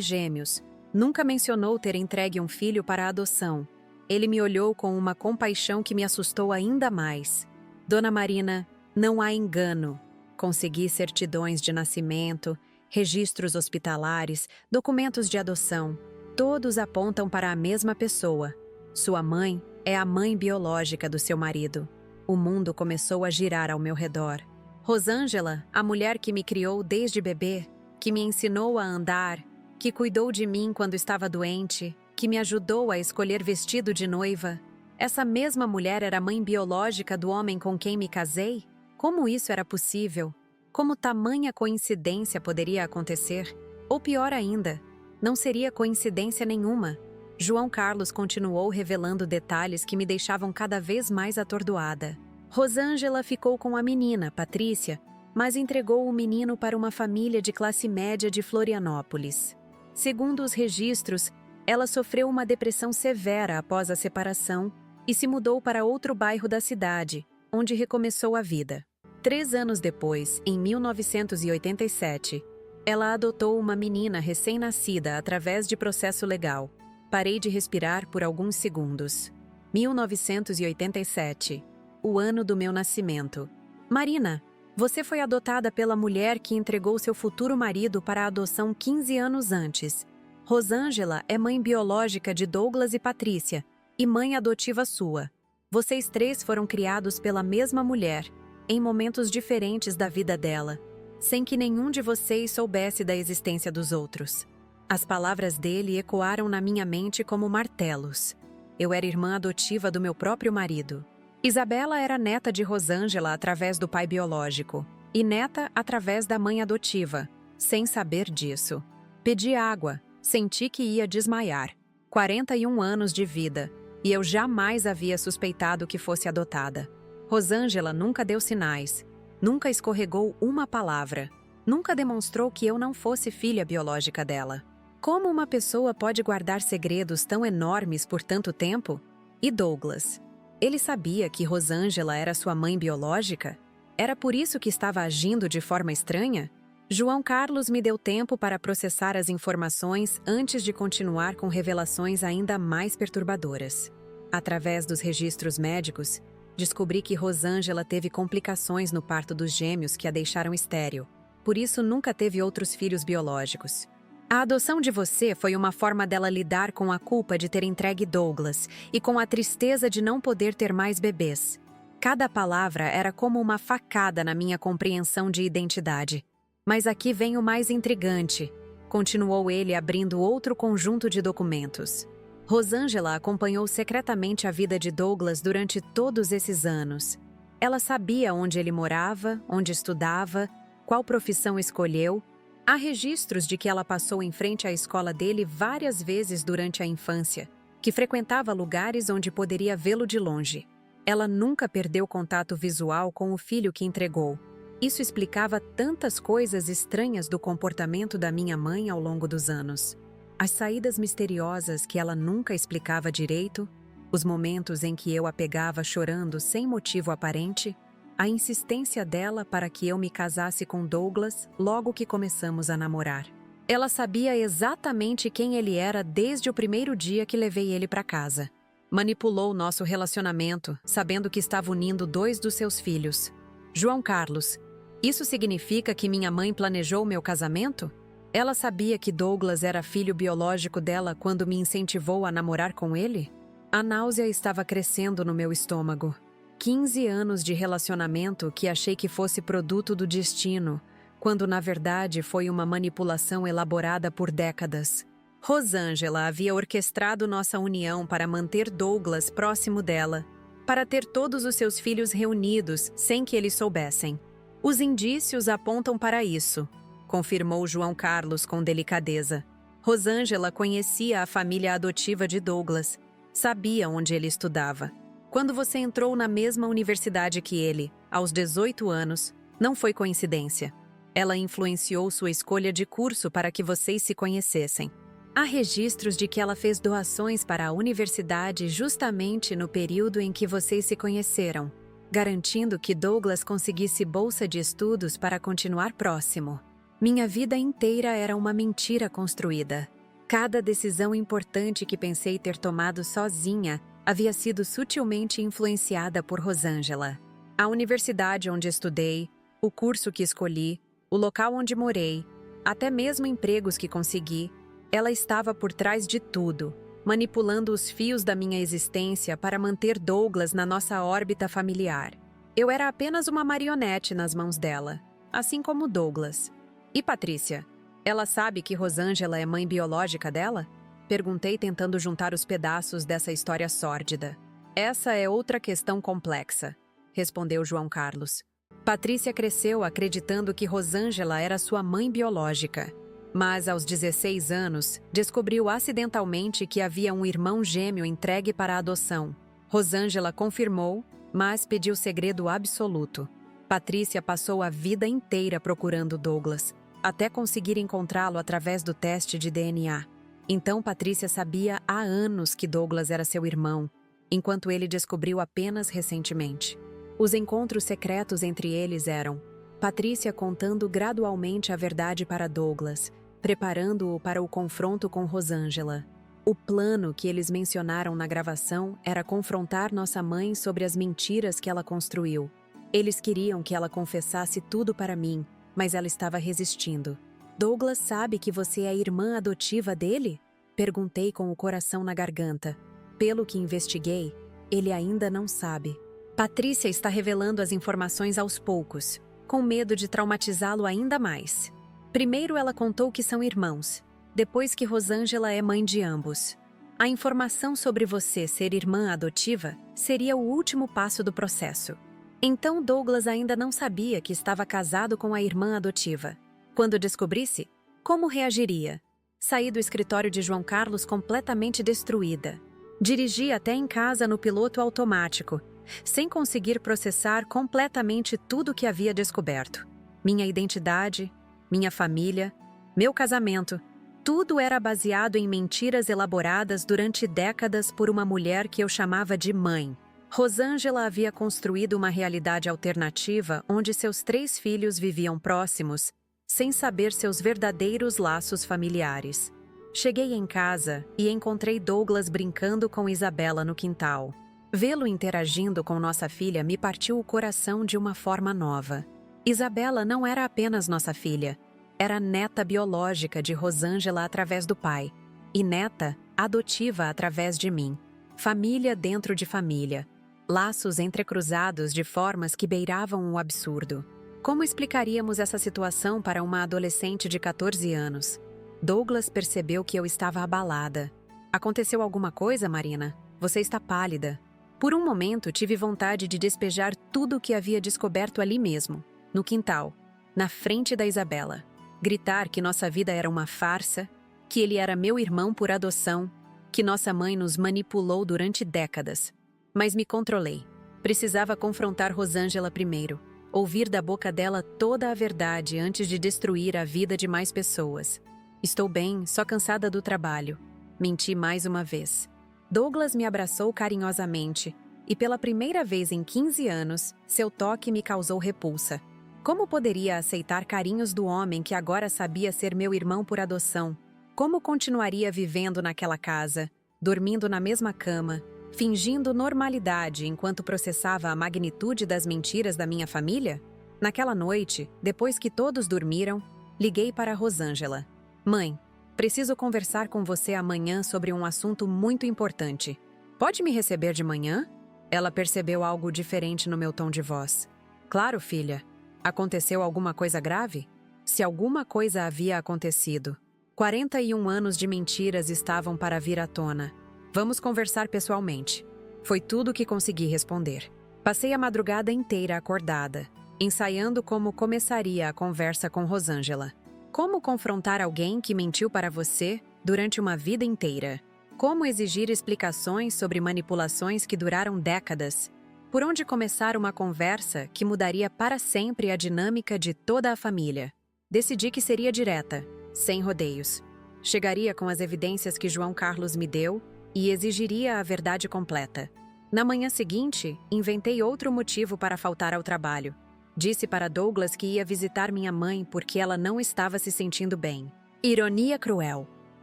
gêmeos, nunca mencionou ter entregue um filho para a adoção. Ele me olhou com uma compaixão que me assustou ainda mais. Dona Marina, não há engano. Consegui certidões de nascimento, registros hospitalares, documentos de adoção. Todos apontam para a mesma pessoa. Sua mãe é a mãe biológica do seu marido. O mundo começou a girar ao meu redor. Rosângela, a mulher que me criou desde bebê, que me ensinou a andar, que cuidou de mim quando estava doente, que me ajudou a escolher vestido de noiva. Essa mesma mulher era a mãe biológica do homem com quem me casei? Como isso era possível? Como tamanha coincidência poderia acontecer? Ou pior ainda, não seria coincidência nenhuma. João Carlos continuou revelando detalhes que me deixavam cada vez mais atordoada. Rosângela ficou com a menina, Patrícia, mas entregou o menino para uma família de classe média de Florianópolis. Segundo os registros, ela sofreu uma depressão severa após a separação e se mudou para outro bairro da cidade, onde recomeçou a vida. 3 anos depois, em 1987, ela adotou uma menina recém-nascida através de processo legal. Parei de respirar por alguns segundos. 1987, o ano do meu nascimento. Marina, você foi adotada pela mulher que entregou seu futuro marido para a adoção 15 anos antes. Rosângela é mãe biológica de Douglas e Patrícia, e mãe adotiva sua. Vocês 3 foram criados pela mesma mulher, em momentos diferentes da vida dela, sem que nenhum de vocês soubesse da existência dos outros. As palavras dele ecoaram na minha mente como martelos. Eu era irmã adotiva do meu próprio marido. Isabela era neta de Rosângela através do pai biológico, e neta através da mãe adotiva, sem saber disso. Pedi água, senti que ia desmaiar. 41 anos de vida, e eu jamais havia suspeitado que fosse adotada. Rosângela nunca deu sinais, nunca escorregou uma palavra, nunca demonstrou que eu não fosse filha biológica dela. Como uma pessoa pode guardar segredos tão enormes por tanto tempo? E Douglas? Ele sabia que Rosângela era sua mãe biológica? Era por isso que estava agindo de forma estranha? João Carlos me deu tempo para processar as informações antes de continuar com revelações ainda mais perturbadoras. Através dos registros médicos, descobri que Rosângela teve complicações no parto dos gêmeos que a deixaram estéril. Por isso nunca teve outros filhos biológicos. A adoção de você foi uma forma dela lidar com a culpa de ter entregue Douglas e com a tristeza de não poder ter mais bebês. Cada palavra era como uma facada na minha compreensão de identidade. Mas aqui vem o mais intrigante, continuou ele abrindo outro conjunto de documentos. Rosângela acompanhou secretamente a vida de Douglas durante todos esses anos. Ela sabia onde ele morava, onde estudava, qual profissão escolheu. Há registros de que ela passou em frente à escola dele várias vezes durante a infância, que frequentava lugares onde poderia vê-lo de longe. Ela nunca perdeu contato visual com o filho que entregou. Isso explicava tantas coisas estranhas do comportamento da minha mãe ao longo dos anos. As saídas misteriosas que ela nunca explicava direito, os momentos em que eu a pegava chorando sem motivo aparente, a insistência dela para que eu me casasse com Douglas logo que começamos a namorar. Ela sabia exatamente quem ele era desde o primeiro dia que levei ele para casa. Manipulou nosso relacionamento, sabendo que estava unindo 2 dos seus filhos. João Carlos, isso significa que minha mãe planejou meu casamento? Ela sabia que Douglas era filho biológico dela quando me incentivou a namorar com ele? A náusea estava crescendo no meu estômago. 15 anos de relacionamento que achei que fosse produto do destino, quando na verdade foi uma manipulação elaborada por décadas. Rosângela havia orquestrado nossa união para manter Douglas próximo dela, para ter todos os seus filhos reunidos sem que eles soubessem. Os indícios apontam para isso, confirmou João Carlos com delicadeza. Rosângela conhecia a família adotiva de Douglas, sabia onde ele estudava. Quando você entrou na mesma universidade que ele, aos 18 anos, não foi coincidência. Ela influenciou sua escolha de curso para que vocês se conhecessem. Há registros de que ela fez doações para a universidade justamente no período em que vocês se conheceram. garantindo que Douglas conseguisse bolsa de estudos para continuar próximo. Minha vida inteira era uma mentira construída. Cada decisão importante que pensei ter tomado sozinha havia sido sutilmente influenciada por Rosângela. A universidade onde estudei, o curso que escolhi, o local onde morei, até mesmo empregos que consegui, ela estava por trás de tudo, manipulando os fios da minha existência para manter Douglas na nossa órbita familiar. Eu era apenas uma marionete nas mãos dela, assim como Douglas. E Patrícia? Ela sabe que Rosângela é mãe biológica dela? Perguntei, tentando juntar os pedaços dessa história sórdida. Essa é outra questão complexa, respondeu João Carlos. Patrícia cresceu acreditando que Rosângela era sua mãe biológica. Mas, aos 16 anos, descobriu acidentalmente que havia um irmão gêmeo entregue para adoção. Rosângela confirmou, mas pediu segredo absoluto. Patrícia passou a vida inteira procurando Douglas, até conseguir encontrá-lo através do teste de DNA. Então Patrícia sabia há anos que Douglas era seu irmão, enquanto ele descobriu apenas recentemente. Os encontros secretos entre eles eram Patrícia contando gradualmente a verdade para Douglas, preparando-o para o confronto com Rosângela. O plano que eles mencionaram na gravação era confrontar nossa mãe sobre as mentiras que ela construiu. Eles queriam que ela confessasse tudo para mim, mas ela estava resistindo. Douglas sabe que você é a irmã adotiva dele? Perguntei com o coração na garganta. Pelo que investiguei, ele ainda não sabe. Patrícia está revelando as informações aos poucos, com medo de traumatizá-lo ainda mais. Primeiro ela contou que são irmãos, depois que Rosângela é mãe de ambos. A informação sobre você ser irmã adotiva seria o último passo do processo. Então Douglas ainda não sabia que estava casado com a irmã adotiva. Quando descobrisse, como reagiria? Saí do escritório de João Carlos completamente destruída. Dirigi até em casa no piloto automático, sem conseguir processar completamente tudo o que havia descoberto. Minha identidade, minha família, meu casamento, tudo era baseado em mentiras elaboradas durante décadas por uma mulher que eu chamava de mãe. Rosângela havia construído uma realidade alternativa onde seus 3 filhos viviam próximos, sem saber seus verdadeiros laços familiares. Cheguei em casa e encontrei Douglas brincando com Isabela no quintal. Vê-lo interagindo com nossa filha me partiu o coração de uma forma nova. Isabela não era apenas nossa filha, era neta biológica de Rosângela através do pai, e neta adotiva através de mim. Família dentro de família. Laços entrecruzados de formas que beiravam o absurdo. Como explicaríamos essa situação para uma adolescente de 14 anos? Douglas percebeu que eu estava abalada. Aconteceu alguma coisa, Marina? Você está pálida. Por um momento, tive vontade de despejar tudo o que havia descoberto ali mesmo, no quintal, na frente da Isabela. Gritar que nossa vida era uma farsa, que ele era meu irmão por adoção, que nossa mãe nos manipulou durante décadas. Mas me controlei. Precisava confrontar Rosângela primeiro, ouvir da boca dela toda a verdade antes de destruir a vida de mais pessoas. Estou bem, só cansada do trabalho. Menti mais uma vez. Douglas me abraçou carinhosamente, e pela primeira vez em 15 anos, seu toque me causou repulsa. Como poderia aceitar carinhos do homem que agora sabia ser meu irmão por adoção? Como continuaria vivendo naquela casa, dormindo na mesma cama, fingindo normalidade enquanto processava a magnitude das mentiras da minha família? Naquela noite, depois que todos dormiram, liguei para Rosângela. Mãe, preciso conversar com você amanhã sobre um assunto muito importante. Pode me receber de manhã? Ela percebeu algo diferente no meu tom de voz. Claro, filha. Aconteceu alguma coisa grave? Se alguma coisa havia acontecido. 41 anos de mentiras estavam para vir à tona. Vamos conversar pessoalmente. Foi tudo o que consegui responder. Passei a madrugada inteira acordada, ensaiando como começaria a conversa com Rosângela. Como confrontar alguém que mentiu para você durante uma vida inteira? Como exigir explicações sobre manipulações que duraram décadas? Por onde começar uma conversa que mudaria para sempre a dinâmica de toda a família? Decidi que seria direta, sem rodeios. Chegaria com as evidências que João Carlos me deu e exigiria a verdade completa. Na manhã seguinte, inventei outro motivo para faltar ao trabalho. Disse para Douglas que ia visitar minha mãe porque ela não estava se sentindo bem. Ironia cruel.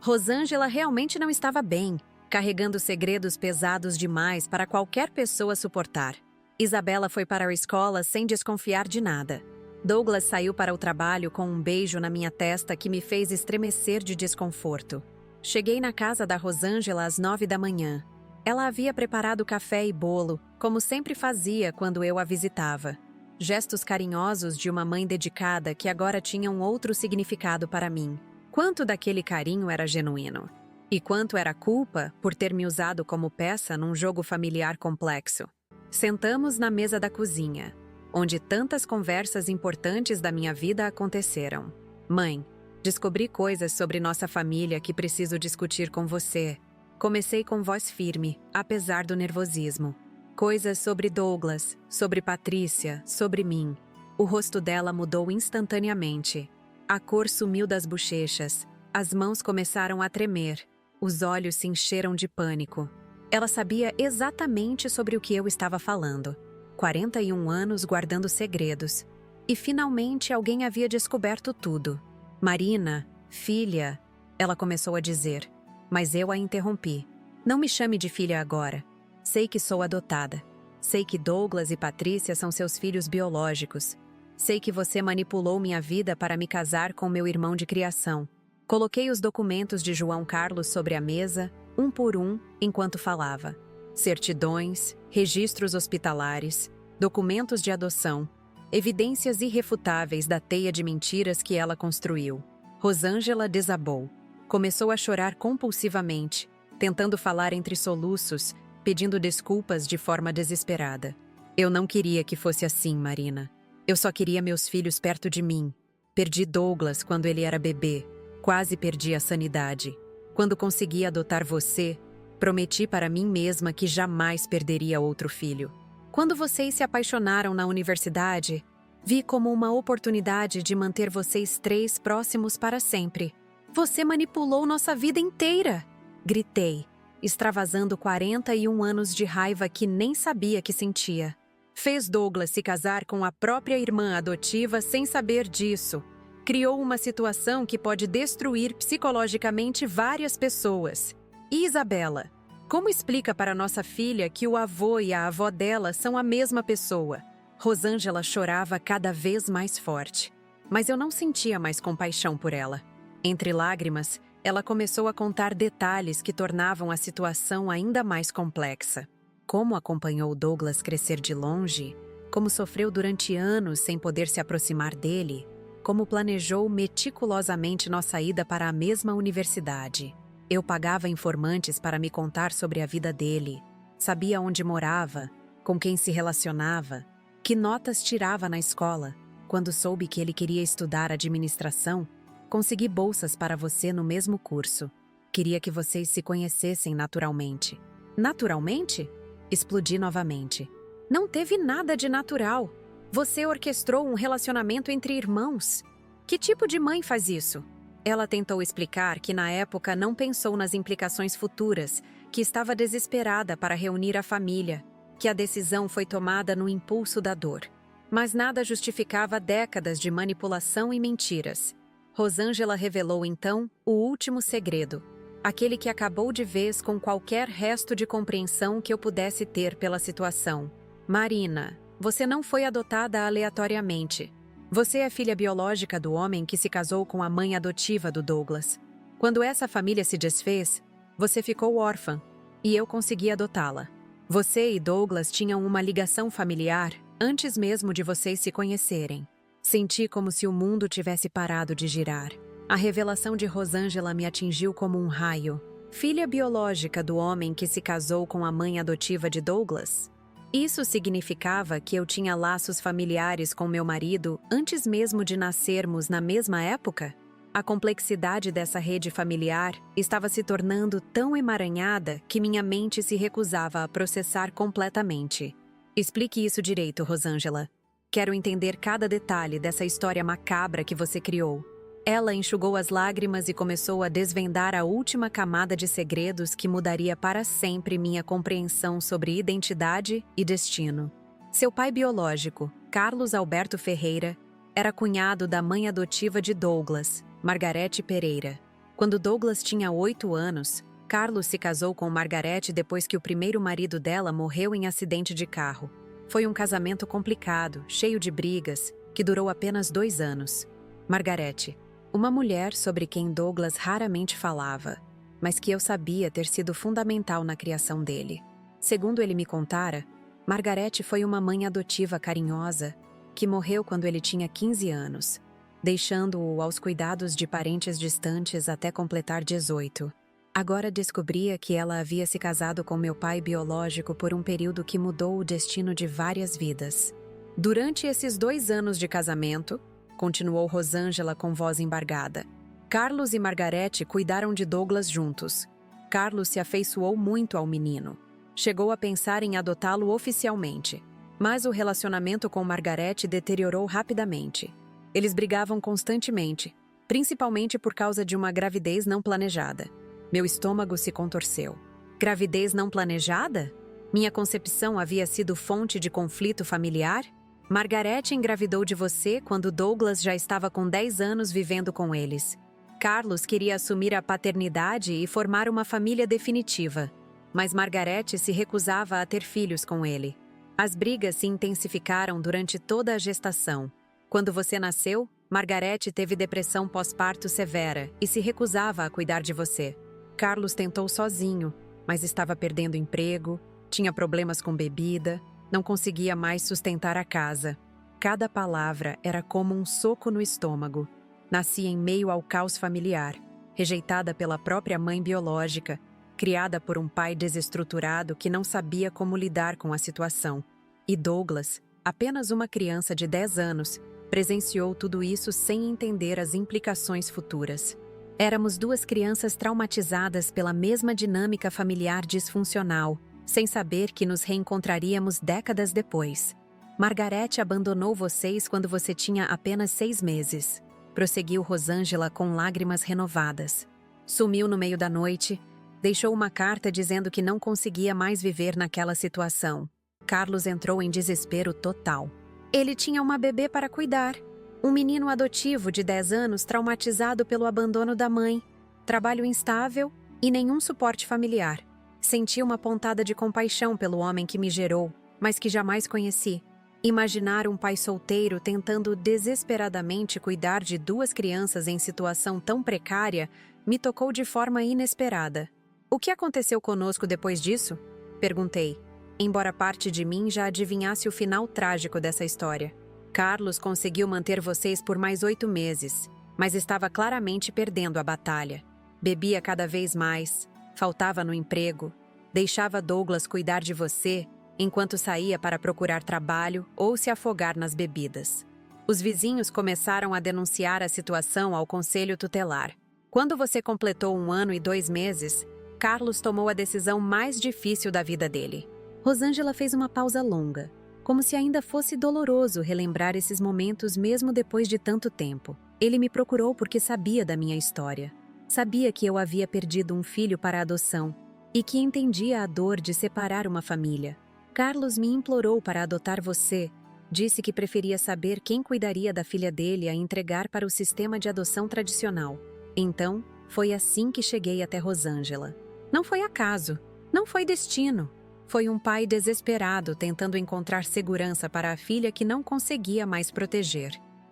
Rosângela realmente não estava bem, carregando segredos pesados demais para qualquer pessoa suportar. Isabela foi para a escola sem desconfiar de nada. Douglas saiu para o trabalho com um beijo na minha testa que me fez estremecer de desconforto. Cheguei na casa da Rosângela às 9 da manhã. Ela havia preparado café e bolo, como sempre fazia quando eu a visitava. Gestos carinhosos de uma mãe dedicada que agora tinham outro significado para mim. Quanto daquele carinho era genuíno? E quanto era culpa por ter me usado como peça num jogo familiar complexo? Sentamos na mesa da cozinha, onde tantas conversas importantes da minha vida aconteceram. Mãe, descobri coisas sobre nossa família que preciso discutir com você. Comecei com voz firme, apesar do nervosismo. Coisas sobre Douglas, sobre Patrícia, sobre mim. O rosto dela mudou instantaneamente. A cor sumiu das bochechas. As mãos começaram a tremer. Os olhos se encheram de pânico. Ela sabia exatamente sobre o que eu estava falando. 41 anos guardando segredos. E finalmente alguém havia descoberto tudo. Marina, filha, ela começou a dizer. Mas eu a interrompi. Não me chame de filha agora. Sei que sou adotada. Sei que Douglas e Patrícia são seus filhos biológicos. Sei que você manipulou minha vida para me casar com meu irmão de criação. Coloquei os documentos de João Carlos sobre a mesa, um por um, enquanto falava. Certidões, registros hospitalares, documentos de adoção, evidências irrefutáveis da teia de mentiras que ela construiu. Rosângela desabou. Começou a chorar compulsivamente, tentando falar entre soluços, pedindo desculpas de forma desesperada. Eu não queria que fosse assim, Marina. Eu só queria meus filhos perto de mim. Perdi Douglas quando ele era bebê. Quase perdi a sanidade. Quando consegui adotar você, prometi para mim mesma que jamais perderia outro filho. Quando vocês se apaixonaram na universidade, vi como uma oportunidade de manter vocês três próximos para sempre. Você manipulou nossa vida inteira! Gritei, extravasando 41 anos de raiva que nem sabia que sentia. Fez Douglas se casar com a própria irmã adotiva sem saber disso. Criou uma situação que pode destruir psicologicamente várias pessoas. E Isabela? Como explica para nossa filha que o avô e a avó dela são a mesma pessoa? Rosângela chorava cada vez mais forte. Mas eu não sentia mais compaixão por ela. Entre lágrimas, ela começou a contar detalhes que tornavam a situação ainda mais complexa. Como acompanhou Douglas crescer de longe, como sofreu durante anos sem poder se aproximar dele, como planejou meticulosamente nossa ida para a mesma universidade. Eu pagava informantes para me contar sobre a vida dele, sabia onde morava, com quem se relacionava, que notas tirava na escola. Quando soube que ele queria estudar administração, consegui bolsas para você no mesmo curso. Queria que vocês se conhecessem naturalmente. Naturalmente? Explodi novamente. Não teve nada de natural. Você orquestrou um relacionamento entre irmãos. Que tipo de mãe faz isso? Ela tentou explicar que na época não pensou nas implicações futuras, que estava desesperada para reunir a família, que a decisão foi tomada no impulso da dor. Mas nada justificava décadas de manipulação e mentiras. Rosângela revelou então o último segredo, aquele que acabou de vez com qualquer resto de compreensão que eu pudesse ter pela situação. Marina, você não foi adotada aleatoriamente. Você é filha biológica do homem que se casou com a mãe adotiva do Douglas. Quando essa família se desfez, você ficou órfã, e eu consegui adotá-la. Você e Douglas tinham uma ligação familiar antes mesmo de vocês se conhecerem. Senti como se o mundo tivesse parado de girar. A revelação de Rosângela me atingiu como um raio. Filha biológica do homem que se casou com a mãe adotiva de Douglas? Isso significava que eu tinha laços familiares com meu marido antes mesmo de nascermos na mesma época? A complexidade dessa rede familiar estava se tornando tão emaranhada que minha mente se recusava a processar completamente. Explique isso direito, Rosângela. Quero entender cada detalhe dessa história macabra que você criou. Ela enxugou as lágrimas e começou a desvendar a última camada de segredos que mudaria para sempre minha compreensão sobre identidade e destino. Seu pai biológico, Carlos Alberto Ferreira, era cunhado da mãe adotiva de Douglas, Margarete Pereira. Quando Douglas tinha 8 anos, Carlos se casou com Margarete depois que o primeiro marido dela morreu em acidente de carro. Foi um casamento complicado, cheio de brigas, que durou apenas 2 anos. Margarete, uma mulher sobre quem Douglas raramente falava, mas que eu sabia ter sido fundamental na criação dele. Segundo ele me contara, Margarete foi uma mãe adotiva carinhosa que morreu quando ele tinha 15 anos, deixando-o aos cuidados de parentes distantes até completar 18. Agora descobria que ela havia se casado com meu pai biológico por um período que mudou o destino de várias vidas. Durante esses 2 anos de casamento, continuou Rosângela com voz embargada, Carlos e Margarete cuidaram de Douglas juntos. Carlos se afeiçoou muito ao menino. Chegou a pensar em adotá-lo oficialmente, mas o relacionamento com Margarete deteriorou rapidamente. Eles brigavam constantemente, principalmente por causa de uma gravidez não planejada. Meu estômago se contorceu. Gravidez não planejada? Minha concepção havia sido fonte de conflito familiar? Margarete engravidou de você quando Douglas já estava com 10 anos vivendo com eles. Carlos queria assumir a paternidade e formar uma família definitiva, mas Margarete se recusava a ter filhos com ele. As brigas se intensificaram durante toda a gestação. Quando você nasceu, Margarete teve depressão pós-parto severa e se recusava a cuidar de você. Carlos tentou sozinho, mas estava perdendo emprego, tinha problemas com bebida, não conseguia mais sustentar a casa. Cada palavra era como um soco no estômago. Nasci em meio ao caos familiar, rejeitada pela própria mãe biológica, criada por um pai desestruturado que não sabia como lidar com a situação. E Douglas, apenas uma criança de 10 anos, presenciou tudo isso sem entender as implicações futuras. Éramos 2 crianças traumatizadas pela mesma dinâmica familiar disfuncional, sem saber que nos reencontraríamos décadas depois. Margarete abandonou vocês quando você tinha apenas 6 meses. Prosseguiu Rosângela com lágrimas renovadas. Sumiu no meio da noite, deixou uma carta dizendo que não conseguia mais viver naquela situação. Carlos entrou em desespero total. Ele tinha uma bebê para cuidar. Um menino adotivo de 10 anos traumatizado pelo abandono da mãe, trabalho instável e nenhum suporte familiar. Senti uma pontada de compaixão pelo homem que me gerou, mas que jamais conheci. Imaginar um pai solteiro tentando desesperadamente cuidar de 2 crianças em situação tão precária me tocou de forma inesperada. O que aconteceu conosco depois disso? Perguntei, embora parte de mim já adivinhasse o final trágico dessa história. Carlos conseguiu manter vocês por mais 8 meses, mas estava claramente perdendo a batalha. Bebia cada vez mais, faltava no emprego, deixava Douglas cuidar de você enquanto saía para procurar trabalho ou se afogar nas bebidas. Os vizinhos começaram a denunciar a situação ao conselho tutelar. Quando você completou 1 ano e 2 meses, Carlos tomou a decisão mais difícil da vida dele. Rosângela fez uma pausa longa, como se ainda fosse doloroso relembrar esses momentos mesmo depois de tanto tempo. Ele me procurou porque sabia da minha história. Sabia que eu havia perdido um filho para a adoção e que entendia a dor de separar uma família. Carlos me implorou para adotar você. Disse que preferia saber quem cuidaria da filha dele a entregar para o sistema de adoção tradicional. Então, foi assim que cheguei até Rosângela. Não foi acaso, não foi destino. Foi um pai desesperado tentando encontrar segurança para a filha que não conseguia mais proteger.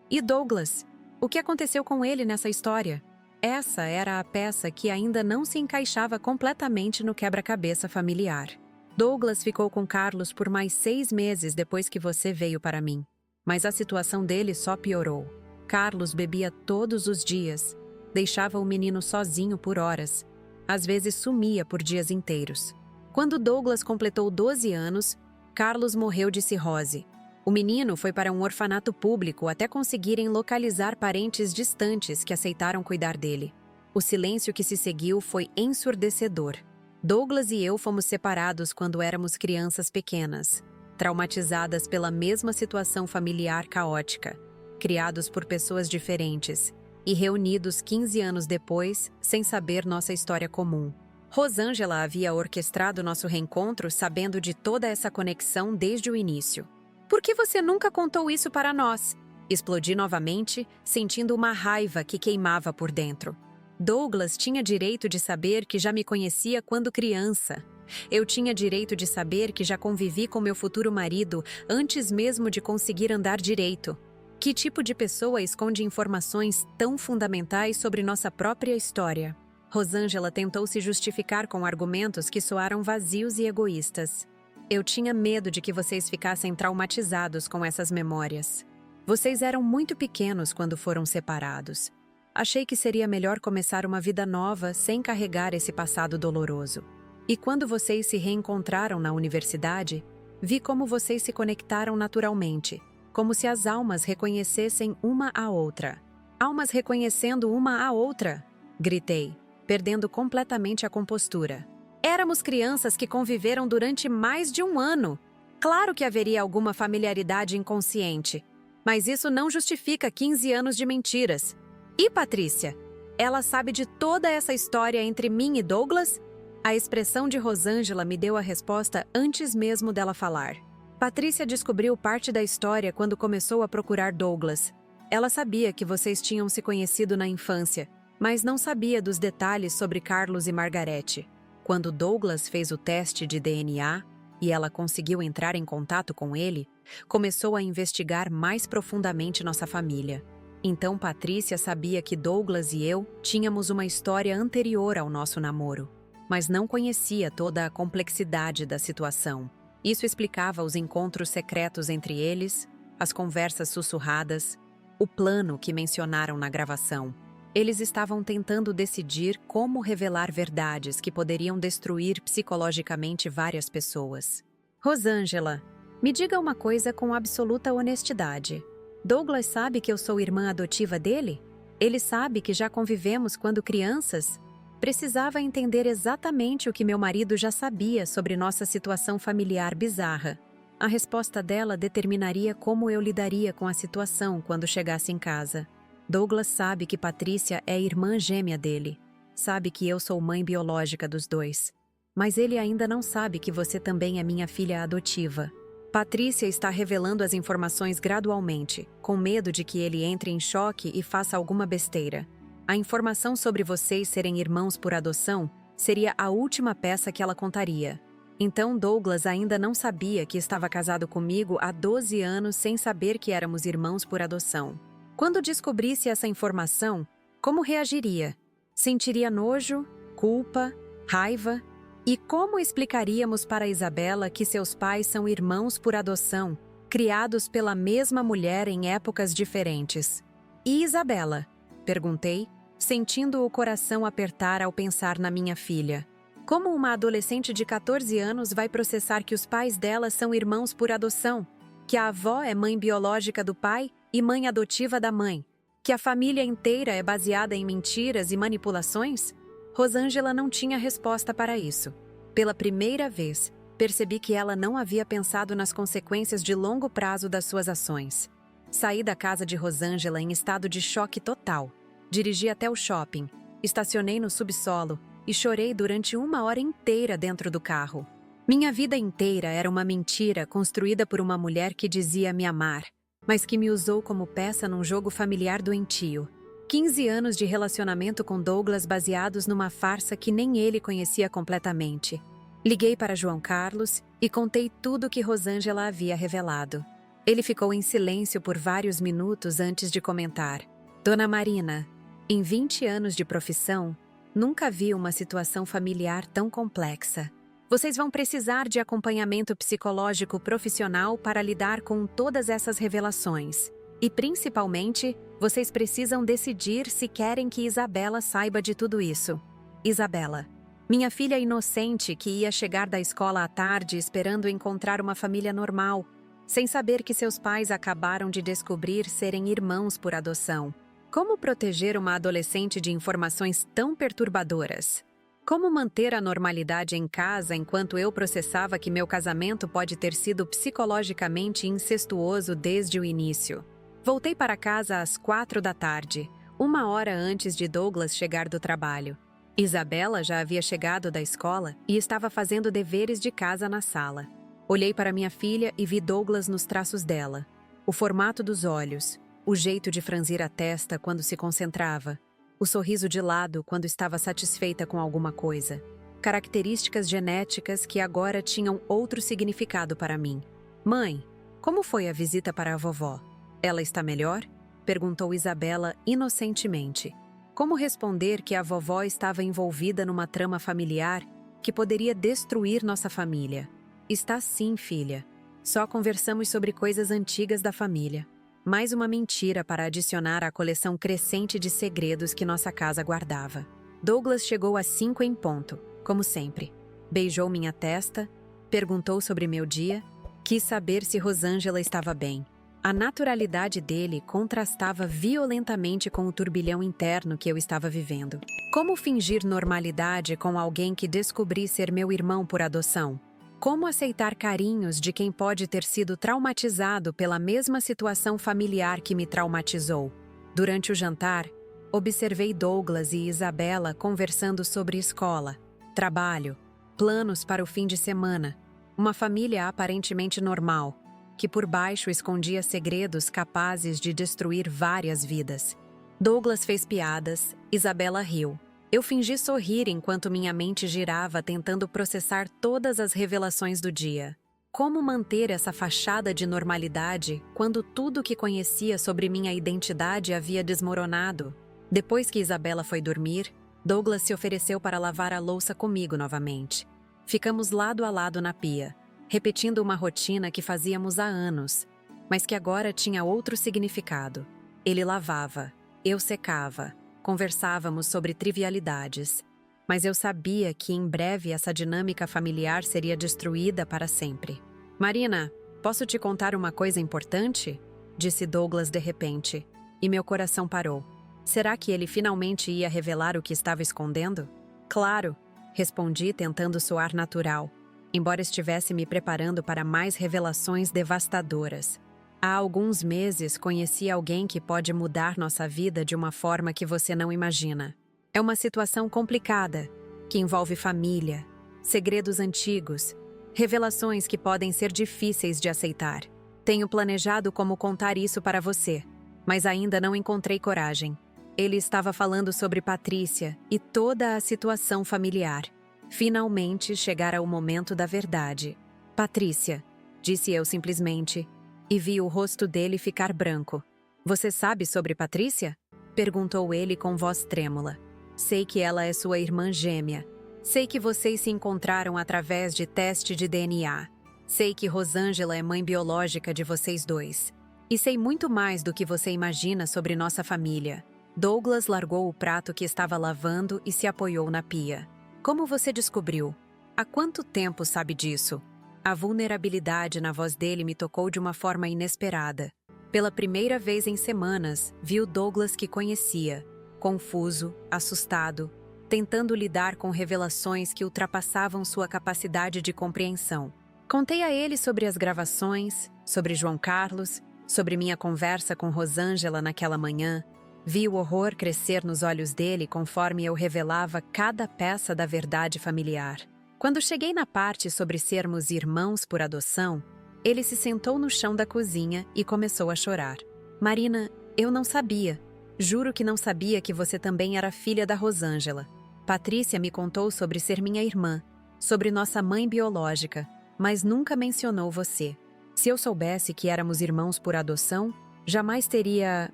E Douglas? O que aconteceu com ele nessa história? Essa era a peça que ainda não se encaixava completamente no quebra-cabeça familiar. Douglas ficou com Carlos por mais 6 meses depois que você veio para mim. Mas a situação dele só piorou. Carlos bebia todos os dias, deixava o menino sozinho por horas. Às vezes sumia por dias inteiros. Quando Douglas completou 12 anos, Carlos morreu de cirrose. O menino foi para um orfanato público até conseguirem localizar parentes distantes que aceitaram cuidar dele. O silêncio que se seguiu foi ensurdecedor. Douglas e eu fomos separados quando éramos crianças pequenas, traumatizadas pela mesma situação familiar caótica, criados por pessoas diferentes, e reunidos 15 anos depois, sem saber nossa história comum. Rosângela havia orquestrado nosso reencontro sabendo de toda essa conexão desde o início. Por que você nunca contou isso para nós? Explodi novamente, sentindo uma raiva que queimava por dentro. Douglas tinha direito de saber que já me conhecia quando criança. Eu tinha direito de saber que já convivi com meu futuro marido antes mesmo de conseguir andar direito. Que tipo de pessoa esconde informações tão fundamentais sobre nossa própria história? Rosângela tentou se justificar com argumentos que soaram vazios e egoístas. Eu tinha medo de que vocês ficassem traumatizados com essas memórias. Vocês eram muito pequenos quando foram separados. Achei que seria melhor começar uma vida nova sem carregar esse passado doloroso. E quando vocês se reencontraram na universidade, vi como vocês se conectaram naturalmente, como se as almas reconhecessem uma a outra. Almas reconhecendo uma a outra! Gritei, perdendo completamente a compostura. Éramos crianças que conviveram durante mais de um ano. Claro que haveria alguma familiaridade inconsciente, mas isso não justifica 15 anos de mentiras. E Patrícia? Ela sabe de toda essa história entre mim e Douglas? A expressão de Rosângela me deu a resposta antes mesmo dela falar. Patrícia descobriu parte da história quando começou a procurar Douglas. Ela sabia que vocês tinham se conhecido na infância, mas não sabia dos detalhes sobre Carlos e Margarete. Quando Douglas fez o teste de DNA e ela conseguiu entrar em contato com ele, começou a investigar mais profundamente nossa família. Então Patrícia sabia que Douglas e eu tínhamos uma história anterior ao nosso namoro, mas não conhecia toda a complexidade da situação. Isso explicava os encontros secretos entre eles, as conversas sussurradas, o plano que mencionaram na gravação. Eles estavam tentando decidir como revelar verdades que poderiam destruir psicologicamente várias pessoas. Rosângela, me diga uma coisa com absoluta honestidade. Douglas sabe que eu sou irmã adotiva dele? Ele sabe que já convivemos quando crianças? Precisava entender exatamente o que meu marido já sabia sobre nossa situação familiar bizarra. A resposta dela determinaria como eu lidaria com a situação quando chegasse em casa. Douglas sabe que Patrícia é irmã gêmea dele. Sabe que eu sou mãe biológica dos dois. Mas ele ainda não sabe que você também é minha filha adotiva. Patrícia está revelando as informações gradualmente, com medo de que ele entre em choque e faça alguma besteira. A informação sobre vocês serem irmãos por adoção seria a última peça que ela contaria. Então Douglas ainda não sabia que estava casado comigo há 12 anos sem saber que éramos irmãos por adoção. Quando descobrisse essa informação, como reagiria? Sentiria nojo, culpa, raiva? E como explicaríamos para Isabela que seus pais são irmãos por adoção, criados pela mesma mulher em épocas diferentes? E Isabela? Perguntei, sentindo o coração apertar ao pensar na minha filha. Como uma adolescente de 14 anos vai processar que os pais dela são irmãos por adoção? Que a avó é mãe biológica do pai e mãe adotiva da mãe? Que a família inteira é baseada em mentiras e manipulações? Rosângela não tinha resposta para isso. Pela primeira vez, percebi que ela não havia pensado nas consequências de longo prazo das suas ações. Saí da casa de Rosângela em estado de choque total. Dirigi até o shopping, estacionei no subsolo e chorei durante 1 hora inteira dentro do carro. Minha vida inteira era uma mentira construída por uma mulher que dizia me amar, mas que me usou como peça num jogo familiar doentio. 15 anos de relacionamento com Douglas baseados numa farsa que nem ele conhecia completamente. Liguei para João Carlos e contei tudo o que Rosângela havia revelado. Ele ficou em silêncio por vários minutos antes de comentar. Dona Marina, em 20 anos de profissão, nunca vi uma situação familiar tão complexa. Vocês vão precisar de acompanhamento psicológico profissional para lidar com todas essas revelações. E, principalmente, vocês precisam decidir se querem que Isabela saiba de tudo isso. Isabela, minha filha inocente que ia chegar da escola à tarde esperando encontrar uma família normal, sem saber que seus pais acabaram de descobrir serem irmãos por adoção. Como proteger uma adolescente de informações tão perturbadoras? Como manter a normalidade em casa enquanto eu processava que meu casamento pode ter sido psicologicamente incestuoso desde o início? Voltei para casa às 4 da tarde, uma hora antes de Douglas chegar do trabalho. Isabela já havia chegado da escola e estava fazendo deveres de casa na sala. Olhei para minha filha e vi Douglas nos traços dela. O formato dos olhos, o jeito de franzir a testa quando se concentrava, o sorriso de lado quando estava satisfeita com alguma coisa. Características genéticas que agora tinham outro significado para mim. Mãe, como foi a visita para a vovó? Ela está melhor? Perguntou Isabela inocentemente. Como responder que a vovó estava envolvida numa trama familiar que poderia destruir nossa família? Está sim, filha. Só conversamos sobre coisas antigas da família. Mais uma mentira para adicionar à coleção crescente de segredos que nossa casa guardava. Douglas chegou às 5 em ponto, como sempre. Beijou minha testa, perguntou sobre meu dia, quis saber se Rosângela estava bem. A naturalidade dele contrastava violentamente com o turbilhão interno que eu estava vivendo. Como fingir normalidade com alguém que descobri ser meu irmão por adoção? Como aceitar carinhos de quem pode ter sido traumatizado pela mesma situação familiar que me traumatizou? Durante o jantar, observei Douglas e Isabela conversando sobre escola, trabalho, planos para o fim de semana. Uma família aparentemente normal, que por baixo escondia segredos capazes de destruir várias vidas. Douglas fez piadas, Isabela riu. Eu fingi sorrir enquanto minha mente girava tentando processar todas as revelações do dia. Como manter essa fachada de normalidade quando tudo que conhecia sobre minha identidade havia desmoronado? Depois que Isabela foi dormir, Douglas se ofereceu para lavar a louça comigo novamente. Ficamos lado a lado na pia, repetindo uma rotina que fazíamos há anos, mas que agora tinha outro significado. Ele lavava, eu secava, conversávamos sobre trivialidades, mas eu sabia que em breve essa dinâmica familiar seria destruída para sempre. Marina, posso te contar uma coisa importante? Disse Douglas de repente, e meu coração parou. Será que ele finalmente ia revelar o que estava escondendo? Claro, respondi tentando soar natural, embora estivesse me preparando para mais revelações devastadoras. Há alguns meses conheci alguém que pode mudar nossa vida de uma forma que você não imagina. É uma situação complicada, que envolve família, segredos antigos, revelações que podem ser difíceis de aceitar. Tenho planejado como contar isso para você, mas ainda não encontrei coragem. Ele estava falando sobre Patrícia e toda a situação familiar. Finalmente chegara o momento da verdade. Patrícia, disse eu simplesmente, e vi o rosto dele ficar branco. Você sabe sobre Patrícia? Perguntou ele com voz trêmula. Sei que ela é sua irmã gêmea. Sei que vocês se encontraram através de teste de DNA. Sei que Rosângela é mãe biológica de vocês dois. E sei muito mais do que você imagina sobre nossa família. Douglas largou o prato que estava lavando e se apoiou na pia. Como você descobriu? Há quanto tempo sabe disso? A vulnerabilidade na voz dele me tocou de uma forma inesperada. Pela primeira vez em semanas, vi o Douglas que conhecia, confuso, assustado, tentando lidar com revelações que ultrapassavam sua capacidade de compreensão. Contei a ele sobre as gravações, sobre João Carlos, sobre minha conversa com Rosângela naquela manhã. Vi o horror crescer nos olhos dele conforme eu revelava cada peça da verdade familiar. Quando cheguei na parte sobre sermos irmãos por adoção, ele se sentou no chão da cozinha e começou a chorar. Marina, eu não sabia. Juro que não sabia que você também era filha da Rosângela. Patrícia me contou sobre ser minha irmã, sobre nossa mãe biológica, mas nunca mencionou você. Se eu soubesse que éramos irmãos por adoção, jamais teria...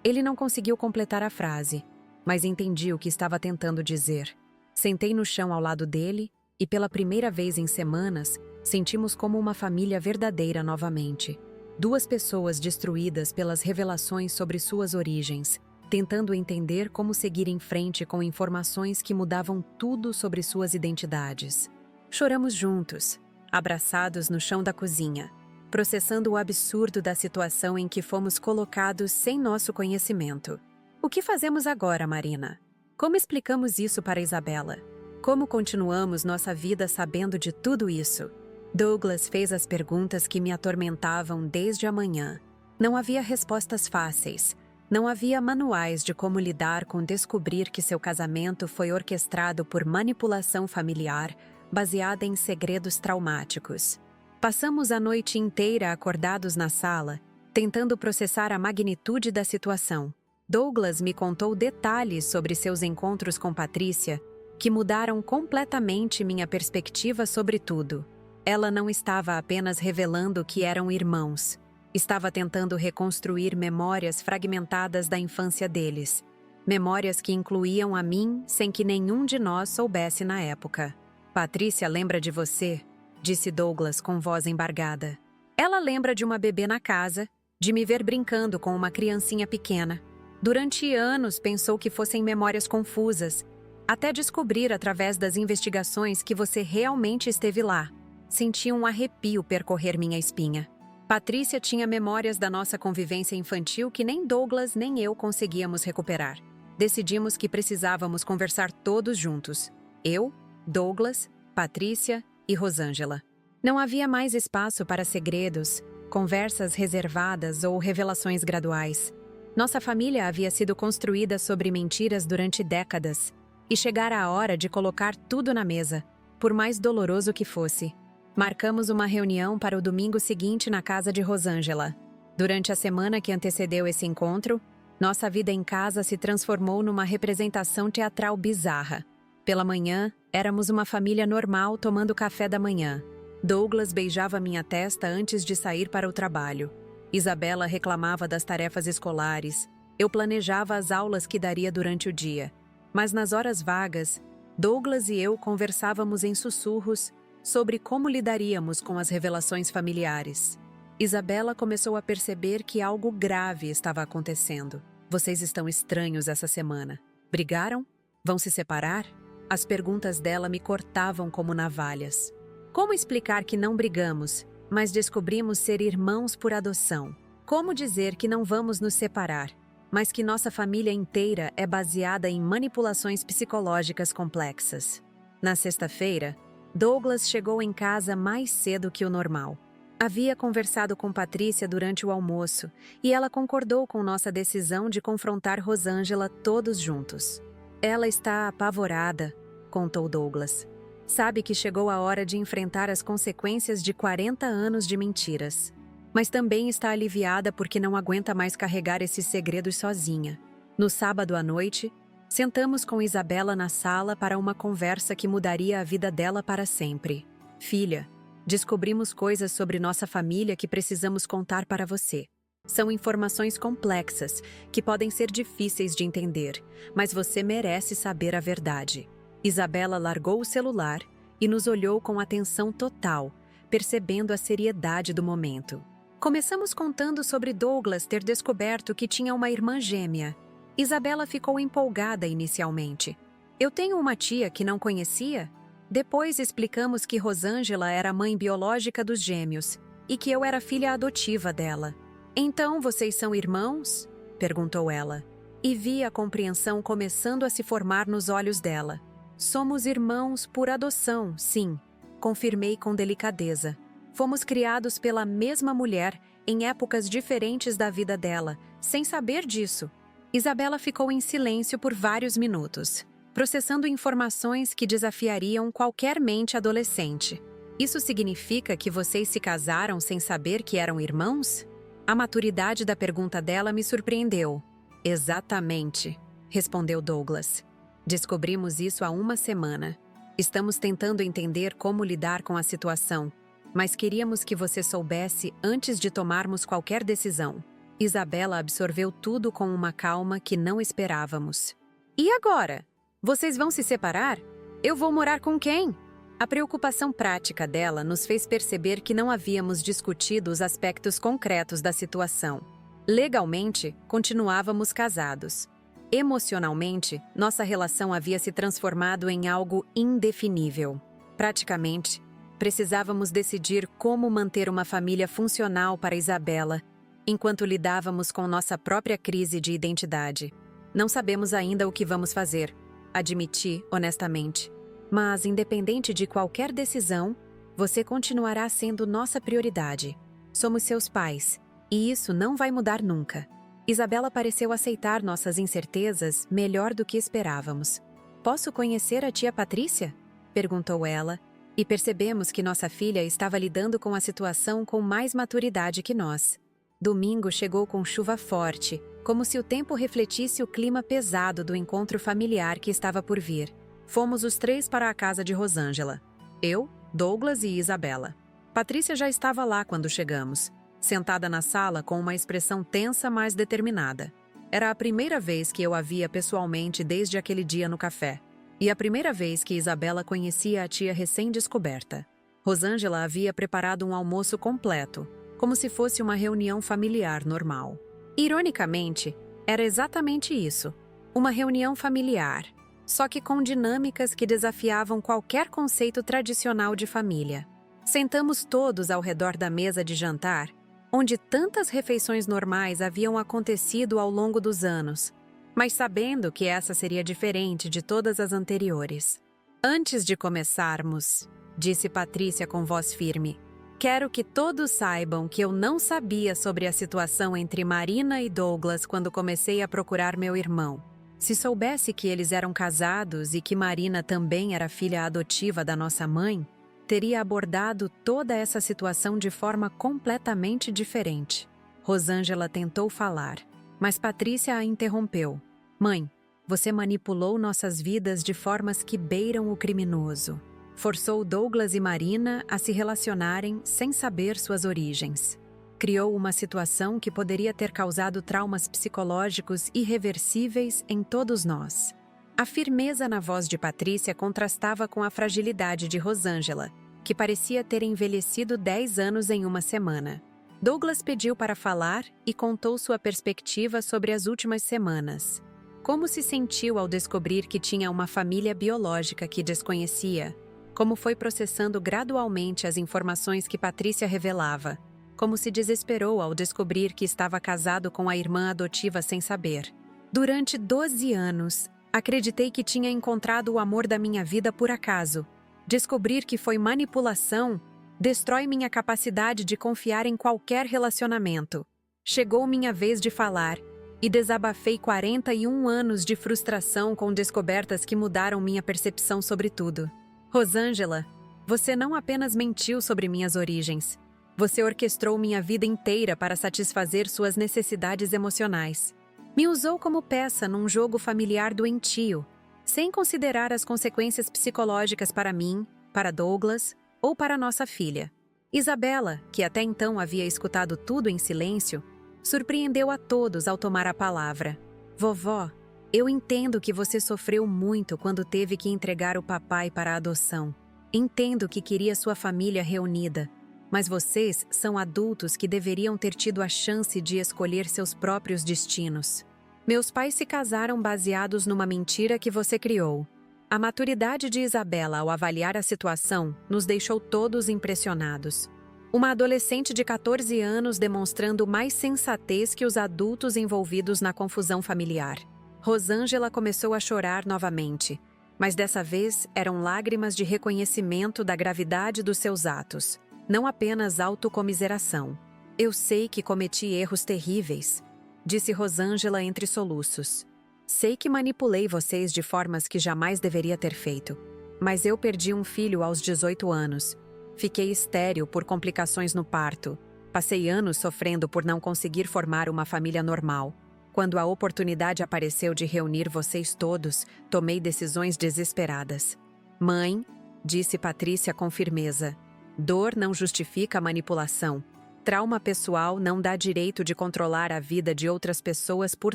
Ele não conseguiu completar a frase, mas entendi o que estava tentando dizer. Sentei no chão ao lado dele e pela primeira vez em semanas, sentimos como uma família verdadeira novamente. Duas pessoas destruídas pelas revelações sobre suas origens, tentando entender como seguir em frente com informações que mudavam tudo sobre suas identidades. Choramos juntos, abraçados no chão da cozinha, processando o absurdo da situação em que fomos colocados sem nosso conhecimento. O que fazemos agora, Marina? Como explicamos isso para Isabela? Como continuamos nossa vida sabendo de tudo isso? Douglas fez as perguntas que me atormentavam desde a manhã. Não havia respostas fáceis, Não havia manuais de como lidar com descobrir que seu casamento foi orquestrado por manipulação familiar, baseada em segredos traumáticos. Passamos a noite inteira acordados na sala, tentando processar a magnitude da situação. Douglas me contou detalhes sobre seus encontros com Patrícia, que mudaram completamente minha perspectiva sobre tudo. Ela não estava apenas revelando que eram irmãos. Estava tentando reconstruir memórias fragmentadas da infância deles. Memórias que incluíam a mim sem que nenhum de nós soubesse na época. Patrícia lembra de você, disse Douglas com voz embargada. Ela lembra de uma bebê na casa, de me ver brincando com uma criancinha pequena. Durante anos pensou que fossem memórias confusas, até descobrir através das investigações que você realmente esteve lá. Senti um arrepio percorrer minha espinha. Patrícia tinha memórias da nossa convivência infantil que nem Douglas nem eu conseguíamos recuperar. Decidimos que precisávamos conversar todos juntos. Eu, Douglas, Patrícia e Rosângela. Não havia mais espaço para segredos, conversas reservadas ou revelações graduais. Nossa família havia sido construída sobre mentiras durante décadas, e chegara a hora de colocar tudo na mesa, por mais doloroso que fosse. Marcamos uma reunião para o domingo seguinte na casa de Rosângela. Durante a semana que antecedeu esse encontro, nossa vida em casa se transformou numa representação teatral bizarra. Pela manhã, éramos uma família normal tomando café da manhã. Douglas beijava minha testa antes de sair para o trabalho. Isabela reclamava das tarefas escolares. Eu planejava as aulas que daria durante o dia. Mas nas horas vagas, Douglas e eu conversávamos em sussurros sobre como lidaríamos com as revelações familiares. Isabela começou a perceber que algo grave estava acontecendo. Vocês estão estranhos essa semana. Brigaram? Vão se separar? As perguntas dela me cortavam como navalhas. Como explicar que não brigamos, mas descobrimos ser irmãos por adoção? Como dizer que não vamos nos separar, mas que nossa família inteira é baseada em manipulações psicológicas complexas? Na sexta-feira, Douglas chegou em casa mais cedo que o normal. Havia conversado com Patrícia durante o almoço e ela concordou com nossa decisão de confrontar Rosângela todos juntos. Ela está apavorada, contou Douglas. Sabe que chegou a hora de enfrentar as consequências de 40 anos de mentiras. Mas também está aliviada porque não aguenta mais carregar esses segredos sozinha. No sábado à noite, sentamos com Isabela na sala para uma conversa que mudaria a vida dela para sempre. Filha, descobrimos coisas sobre nossa família que precisamos contar para você. São informações complexas, que podem ser difíceis de entender, mas você merece saber a verdade. Isabela largou o celular e nos olhou com atenção total, percebendo a seriedade do momento. Começamos contando sobre Douglas ter descoberto que tinha uma irmã gêmea. Isabela ficou empolgada inicialmente. Eu tenho uma tia que não conhecia? Depois explicamos que Rosângela era a mãe biológica dos gêmeos e que eu era filha adotiva dela. Então vocês são irmãos? Perguntou ela. E vi a compreensão começando a se formar nos olhos dela. Somos irmãos por adoção, sim, confirmei com delicadeza. Fomos criados pela mesma mulher em épocas diferentes da vida dela, sem saber disso. Isabela ficou em silêncio por vários minutos, processando informações que desafiariam qualquer mente adolescente. Isso significa que vocês se casaram sem saber que eram irmãos? A maturidade da pergunta dela me surpreendeu. Exatamente, respondeu Douglas. Descobrimos isso há uma semana. Estamos tentando entender como lidar com a situação, mas queríamos que você soubesse antes de tomarmos qualquer decisão. Isabela absorveu tudo com uma calma que não esperávamos. E agora? Vocês vão se separar? Eu vou morar com quem? A preocupação prática dela nos fez perceber que não havíamos discutido os aspectos concretos da situação. Legalmente, continuávamos casados. Emocionalmente, nossa relação havia se transformado em algo indefinível. Praticamente, precisávamos decidir como manter uma família funcional para Isabela, enquanto lidávamos com nossa própria crise de identidade. Não sabemos ainda o que vamos fazer, admiti honestamente. Mas, independente de qualquer decisão, você continuará sendo nossa prioridade. Somos seus pais, e isso não vai mudar nunca. Isabela pareceu aceitar nossas incertezas melhor do que esperávamos. "Posso conhecer a tia Patrícia?" perguntou ela, e percebemos que nossa filha estava lidando com a situação com mais maturidade que nós. Domingo chegou com chuva forte, como se o tempo refletisse o clima pesado do encontro familiar que estava por vir. Fomos os 3 para a casa de Rosângela. Eu, Douglas e Isabela. Patrícia já estava lá quando chegamos, sentada na sala com uma expressão tensa, mas determinada. Era a primeira vez que eu a via pessoalmente desde aquele dia no café, e a primeira vez que Isabela conhecia a tia recém-descoberta. Rosângela havia preparado um almoço completo, como se fosse uma reunião familiar normal. Ironicamente, era exatamente isso, uma reunião familiar, só que com dinâmicas que desafiavam qualquer conceito tradicional de família. Sentamos todos ao redor da mesa de jantar, onde tantas refeições normais haviam acontecido ao longo dos anos, mas sabendo que essa seria diferente de todas as anteriores. "Antes de começarmos", disse Patrícia com voz firme, "quero que todos saibam que eu não sabia sobre a situação entre Marina e Douglas quando comecei a procurar meu irmão. Se soubesse que eles eram casados e que Marina também era filha adotiva da nossa mãe, teria abordado toda essa situação de forma completamente diferente." Rosângela tentou falar, mas Patrícia a interrompeu. "Mãe, você manipulou nossas vidas de formas que beiram o criminoso. Forçou Douglas e Marina a se relacionarem sem saber suas origens. Criou uma situação que poderia ter causado traumas psicológicos irreversíveis em todos nós." A firmeza na voz de Patrícia contrastava com a fragilidade de Rosângela, que parecia ter envelhecido 10 anos em uma semana. Douglas pediu para falar e contou sua perspectiva sobre as últimas semanas. Como se sentiu ao descobrir que tinha uma família biológica que desconhecia. Como foi processando gradualmente as informações que Patrícia revelava. Como se desesperou ao descobrir que estava casado com a irmã adotiva sem saber. "Durante 12 anos, acreditei que tinha encontrado o amor da minha vida por acaso. Descobrir que foi manipulação destrói minha capacidade de confiar em qualquer relacionamento. Chegou minha vez de falar, e desabafei 41 anos de frustração com descobertas que mudaram minha percepção sobre tudo. Rosângela, você não apenas mentiu sobre minhas origens, você orquestrou minha vida inteira para satisfazer suas necessidades emocionais. Me usou como peça num jogo familiar doentio, sem considerar as consequências psicológicas para mim, para Douglas ou para nossa filha. Isabela, que até então havia escutado tudo em silêncio, surpreendeu a todos ao tomar a palavra. Vovó, eu entendo que você sofreu muito quando teve que entregar o papai para a adoção. Entendo que queria sua família reunida, mas vocês são adultos que deveriam ter tido a chance de escolher seus próprios destinos. Meus pais se casaram baseados numa mentira que você criou. A maturidade de Isabela ao avaliar a situação nos deixou todos impressionados. Uma adolescente de 14 anos demonstrando mais sensatez que os adultos envolvidos na confusão familiar. Rosângela começou a chorar novamente, mas dessa vez eram lágrimas de reconhecimento da gravidade dos seus atos, não apenas autocomiseração. Eu sei que cometi erros terríveis, disse Rosângela entre soluços. Sei que manipulei vocês de formas que jamais deveria ter feito, mas eu perdi um filho aos 18 anos. Fiquei estéril por complicações no parto. Passei anos sofrendo por não conseguir formar uma família normal. Quando a oportunidade apareceu de reunir vocês todos, tomei decisões desesperadas. Mãe, disse Patrícia com firmeza, dor não justifica a manipulação. Trauma pessoal não dá direito de controlar a vida de outras pessoas por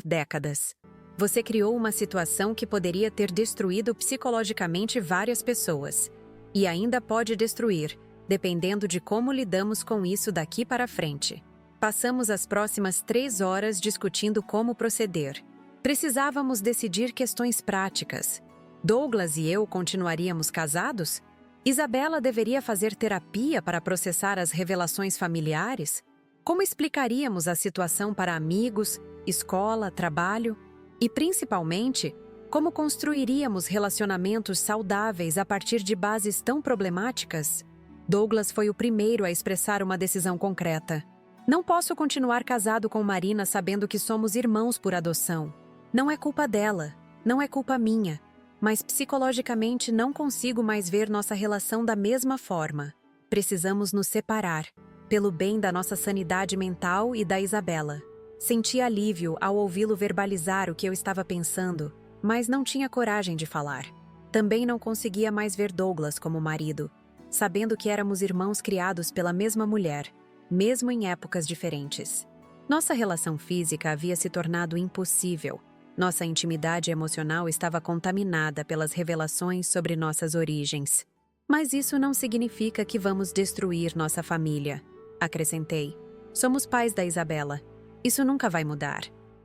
décadas. Você criou uma situação que poderia ter destruído psicologicamente várias pessoas. E ainda pode destruir, dependendo de como lidamos com isso daqui para frente. Passamos as próximas 3 horas discutindo como proceder. Precisávamos decidir questões práticas. Douglas e eu continuaríamos casados? Isabela deveria fazer terapia para processar as revelações familiares? Como explicaríamos a situação para amigos, escola, trabalho? E, principalmente, como construiríamos relacionamentos saudáveis a partir de bases tão problemáticas? Douglas foi o primeiro a expressar uma decisão concreta. Não posso continuar casado com Marina sabendo que somos irmãos por adoção. Não é culpa dela, não é culpa minha, mas psicologicamente não consigo mais ver nossa relação da mesma forma. Precisamos nos separar, pelo bem da nossa sanidade mental e da Isabela. Senti alívio ao ouvi-lo verbalizar o que eu estava pensando, mas não tinha coragem de falar. Também não conseguia mais ver Douglas como marido, sabendo que éramos irmãos criados pela mesma mulher, mesmo em épocas diferentes. Nossa relação física havia se tornado impossível. Nossa intimidade emocional estava contaminada pelas revelações sobre nossas origens. Mas isso não significa que vamos destruir nossa família, acrescentei. Somos pais da Isabela. Isso nunca vai mudar.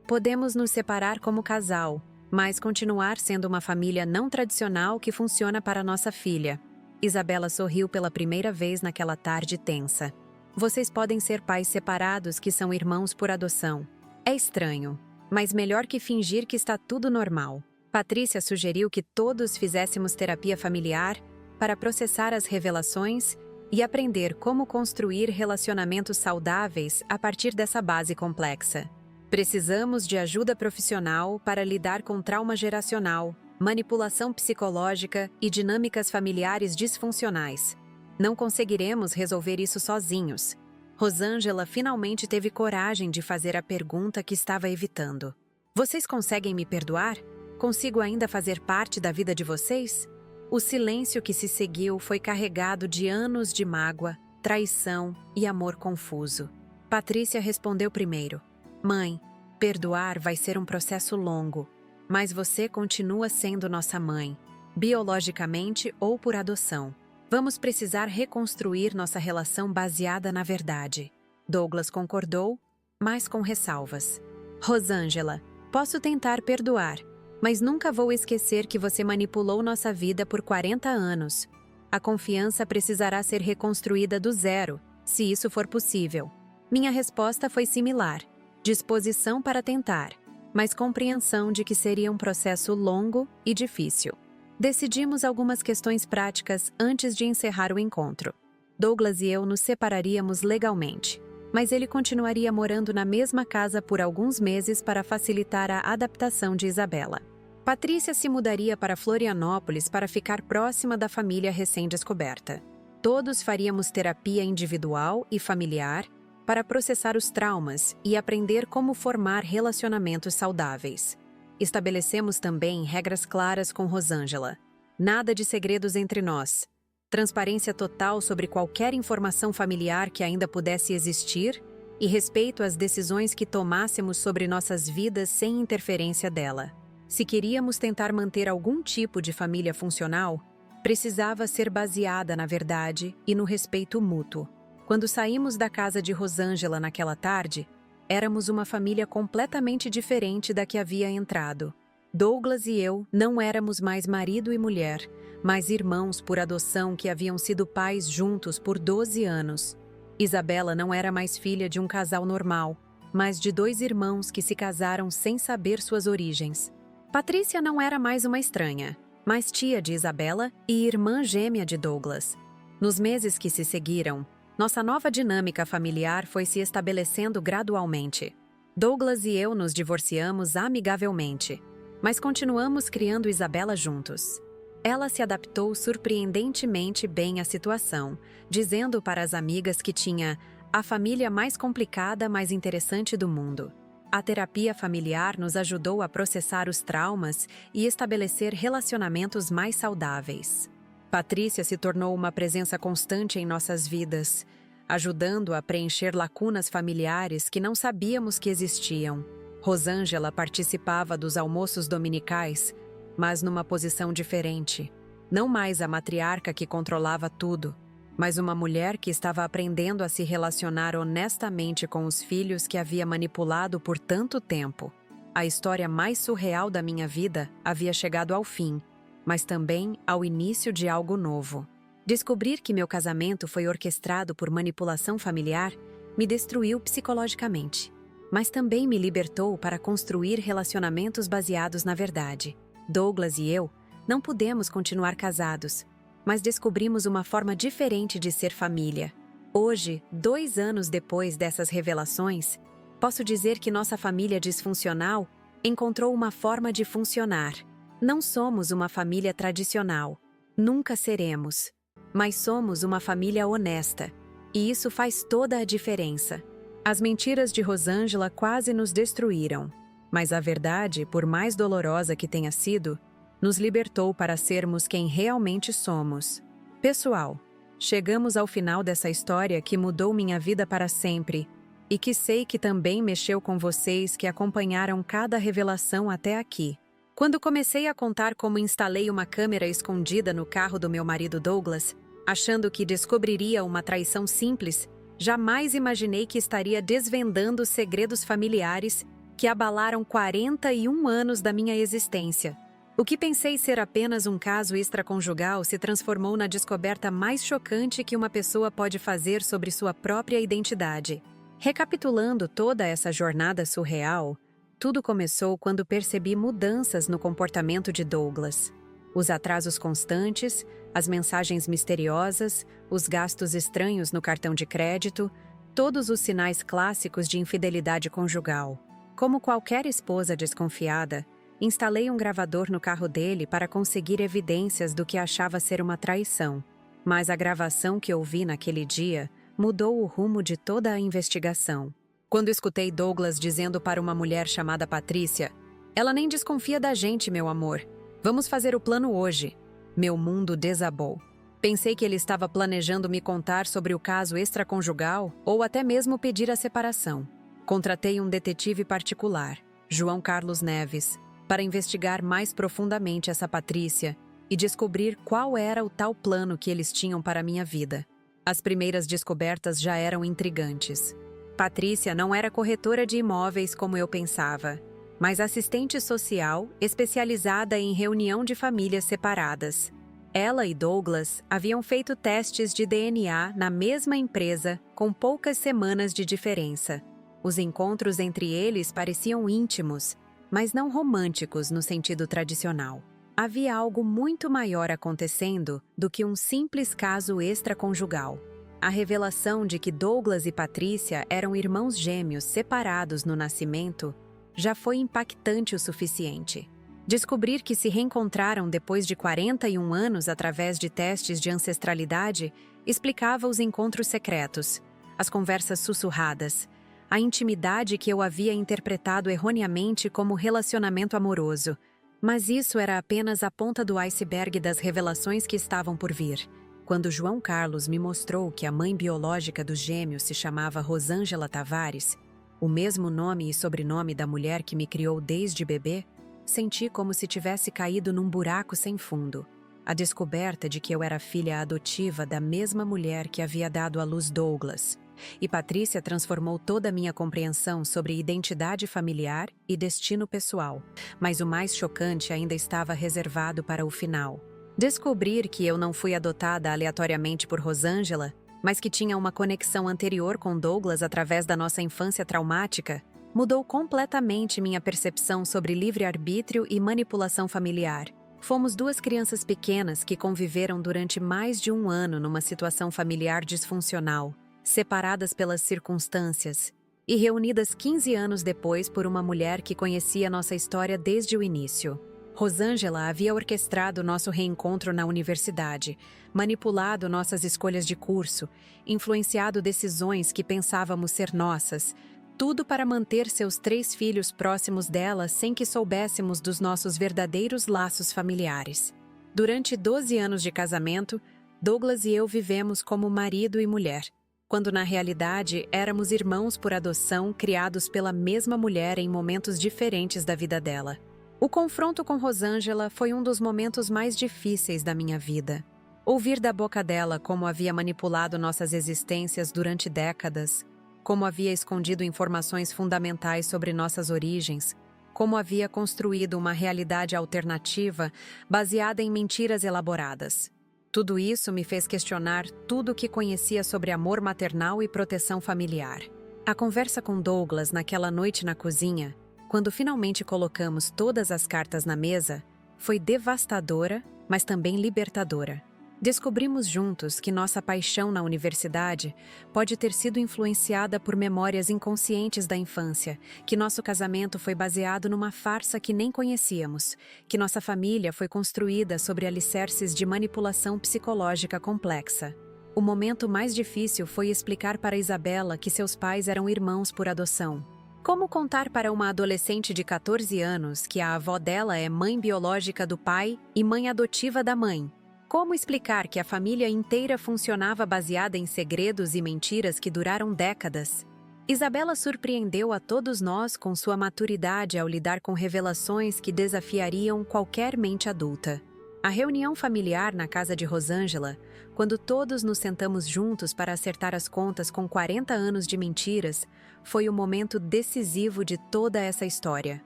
Podemos nos separar como casal, mas continuar sendo uma família não tradicional que funciona para nossa filha. Isabela sorriu pela primeira vez naquela tarde tensa. Vocês podem ser pais separados que são irmãos por adoção. É estranho, mas melhor que fingir que está tudo normal. Patrícia sugeriu que todos fizéssemos terapia familiar para processar as revelações e aprender como construir relacionamentos saudáveis a partir dessa base complexa. Precisamos de ajuda profissional para lidar com trauma geracional, manipulação psicológica e dinâmicas familiares disfuncionais. Não conseguiremos resolver isso sozinhos. Rosângela finalmente teve coragem de fazer a pergunta que estava evitando. Vocês conseguem me perdoar? Consigo ainda fazer parte da vida de vocês? O silêncio que se seguiu foi carregado de anos de mágoa, traição e amor confuso. Patrícia respondeu primeiro. Mãe, perdoar vai ser um processo longo, mas você continua sendo nossa mãe, biologicamente ou por adoção. Vamos precisar reconstruir nossa relação baseada na verdade. Douglas concordou, mas com ressalvas. Rosângela, posso tentar perdoar, mas nunca vou esquecer que você manipulou nossa vida por 40 anos. A confiança precisará ser reconstruída do zero, se isso for possível. Minha resposta foi similar. Disposição para tentar, mas compreensão de que seria um processo longo e difícil. Decidimos algumas questões práticas antes de encerrar o encontro. Douglas e eu nos separaríamos legalmente, mas ele continuaria morando na mesma casa por alguns meses para facilitar a adaptação de Isabela. Patrícia se mudaria para Florianópolis para ficar próxima da família recém-descoberta. Todos faríamos terapia individual e familiar para processar os traumas e aprender como formar relacionamentos saudáveis. Estabelecemos também regras claras com Rosângela. Nada de segredos entre nós. Transparência total sobre qualquer informação familiar que ainda pudesse existir e respeito às decisões que tomássemos sobre nossas vidas sem interferência dela. Se queríamos tentar manter algum tipo de família funcional, precisava ser baseada na verdade e no respeito mútuo. Quando saímos da casa de Rosângela naquela tarde, éramos uma família completamente diferente da que havia entrado. Douglas e eu não éramos mais marido e mulher, mas irmãos por adoção que haviam sido pais juntos por 12 anos. Isabela não era mais filha de um casal normal, mas de 2 irmãos que se casaram sem saber suas origens. Patrícia não era mais uma estranha, mas tia de Isabela e irmã gêmea de Douglas. Nos meses que se seguiram, nossa nova dinâmica familiar foi se estabelecendo gradualmente. Douglas e eu nos divorciamos amigavelmente, mas continuamos criando Isabela juntos. Ela se adaptou surpreendentemente bem à situação, dizendo para as amigas que tinha a família mais complicada, mas interessante do mundo. A terapia familiar nos ajudou a processar os traumas e estabelecer relacionamentos mais saudáveis. Patrícia se tornou uma presença constante em nossas vidas, ajudando a preencher lacunas familiares que não sabíamos que existiam. Rosângela participava dos almoços dominicais, mas numa posição diferente. Não mais a matriarca que controlava tudo, mas uma mulher que estava aprendendo a se relacionar honestamente com os filhos que havia manipulado por tanto tempo. A história mais surreal da minha vida havia chegado ao fim, mas também ao início de algo novo. Descobrir que meu casamento foi orquestrado por manipulação familiar me destruiu psicologicamente, mas também me libertou para construir relacionamentos baseados na verdade. Douglas e eu não pudemos continuar casados, mas descobrimos uma forma diferente de ser família. Hoje, 2 anos depois dessas revelações, posso dizer que nossa família disfuncional encontrou uma forma de funcionar. Não somos uma família tradicional, nunca seremos, mas somos uma família honesta, e isso faz toda a diferença. As mentiras de Rosângela quase nos destruíram, mas a verdade, por mais dolorosa que tenha sido, nos libertou para sermos quem realmente somos. Pessoal, chegamos ao final dessa história que mudou minha vida para sempre, e que sei que também mexeu com vocês que acompanharam cada revelação até aqui. Quando comecei a contar como instalei uma câmera escondida no carro do meu marido Douglas, achando que descobriria uma traição simples, jamais imaginei que estaria desvendando segredos familiares que abalaram 41 anos da minha existência. O que pensei ser apenas um caso extraconjugal se transformou na descoberta mais chocante que uma pessoa pode fazer sobre sua própria identidade. Recapitulando toda essa jornada surreal, tudo começou quando percebi mudanças no comportamento de Douglas. Os atrasos constantes, as mensagens misteriosas, os gastos estranhos no cartão de crédito, todos os sinais clássicos de infidelidade conjugal. Como qualquer esposa desconfiada, instalei um gravador no carro dele para conseguir evidências do que achava ser uma traição. Mas a gravação que ouvi naquele dia mudou o rumo de toda a investigação. Quando escutei Douglas dizendo para uma mulher chamada Patrícia: "Ela nem desconfia da gente, meu amor. Vamos fazer o plano hoje." Meu mundo desabou. Pensei que ele estava planejando me contar sobre o caso extraconjugal ou até mesmo pedir a separação. Contratei um detetive particular, João Carlos Neves, para investigar mais profundamente essa Patrícia e descobrir qual era o tal plano que eles tinham para minha vida. As primeiras descobertas já eram intrigantes. Patrícia não era corretora de imóveis como eu pensava, mas assistente social especializada em reunião de famílias separadas. Ela e Douglas haviam feito testes de DNA na mesma empresa com poucas semanas de diferença. Os encontros entre eles pareciam íntimos, mas não românticos no sentido tradicional. Havia algo muito maior acontecendo do que um simples caso extraconjugal. A revelação de que Douglas e Patrícia eram irmãos gêmeos separados no nascimento já foi impactante o suficiente. Descobrir que se reencontraram depois de 41 anos através de testes de ancestralidade explicava os encontros secretos, as conversas sussurradas, a intimidade que eu havia interpretado erroneamente como relacionamento amoroso. Mas isso era apenas a ponta do iceberg das revelações que estavam por vir. Quando João Carlos me mostrou que a mãe biológica dos gêmeos se chamava Rosângela Tavares, o mesmo nome e sobrenome da mulher que me criou desde bebê, senti como se tivesse caído num buraco sem fundo. A descoberta de que eu era filha adotiva da mesma mulher que havia dado à luz Douglas. E Patrícia transformou toda a minha compreensão sobre identidade familiar e destino pessoal. Mas o mais chocante ainda estava reservado para o final. Descobrir que eu não fui adotada aleatoriamente por Rosângela, mas que tinha uma conexão anterior com Douglas através da nossa infância traumática, mudou completamente minha percepção sobre livre-arbítrio e manipulação familiar. Fomos 2 crianças pequenas que conviveram durante mais de 1 ano numa situação familiar disfuncional, separadas pelas circunstâncias, e reunidas 15 anos depois por uma mulher que conhecia nossa história desde o início. Rosângela havia orquestrado nosso reencontro na universidade, manipulado nossas escolhas de curso, influenciado decisões que pensávamos ser nossas, tudo para manter seus 3 filhos próximos dela sem que soubéssemos dos nossos verdadeiros laços familiares. Durante 12 anos de casamento, Douglas e eu vivemos como marido e mulher, quando na realidade éramos irmãos por adoção criados pela mesma mulher em momentos diferentes da vida dela. O confronto com Rosângela foi um dos momentos mais difíceis da minha vida. Ouvir da boca dela como havia manipulado nossas existências durante décadas, como havia escondido informações fundamentais sobre nossas origens, como havia construído uma realidade alternativa baseada em mentiras elaboradas. Tudo isso me fez questionar tudo o que conhecia sobre amor maternal e proteção familiar. A conversa com Douglas naquela noite na cozinha, quando finalmente colocamos todas as cartas na mesa, foi devastadora, mas também libertadora. Descobrimos juntos que nossa paixão na universidade pode ter sido influenciada por memórias inconscientes da infância, que nosso casamento foi baseado numa farsa que nem conhecíamos, que nossa família foi construída sobre alicerces de manipulação psicológica complexa. O momento mais difícil foi explicar para Isabela que seus pais eram irmãos por adoção. Como contar para uma adolescente de 14 anos que a avó dela é mãe biológica do pai e mãe adotiva da mãe? Como explicar que a família inteira funcionava baseada em segredos e mentiras que duraram décadas? Isabela surpreendeu a todos nós com sua maturidade ao lidar com revelações que desafiariam qualquer mente adulta. A reunião familiar na casa de Rosângela, quando todos nos sentamos juntos para acertar as contas com 40 anos de mentiras, foi o momento decisivo de toda essa história.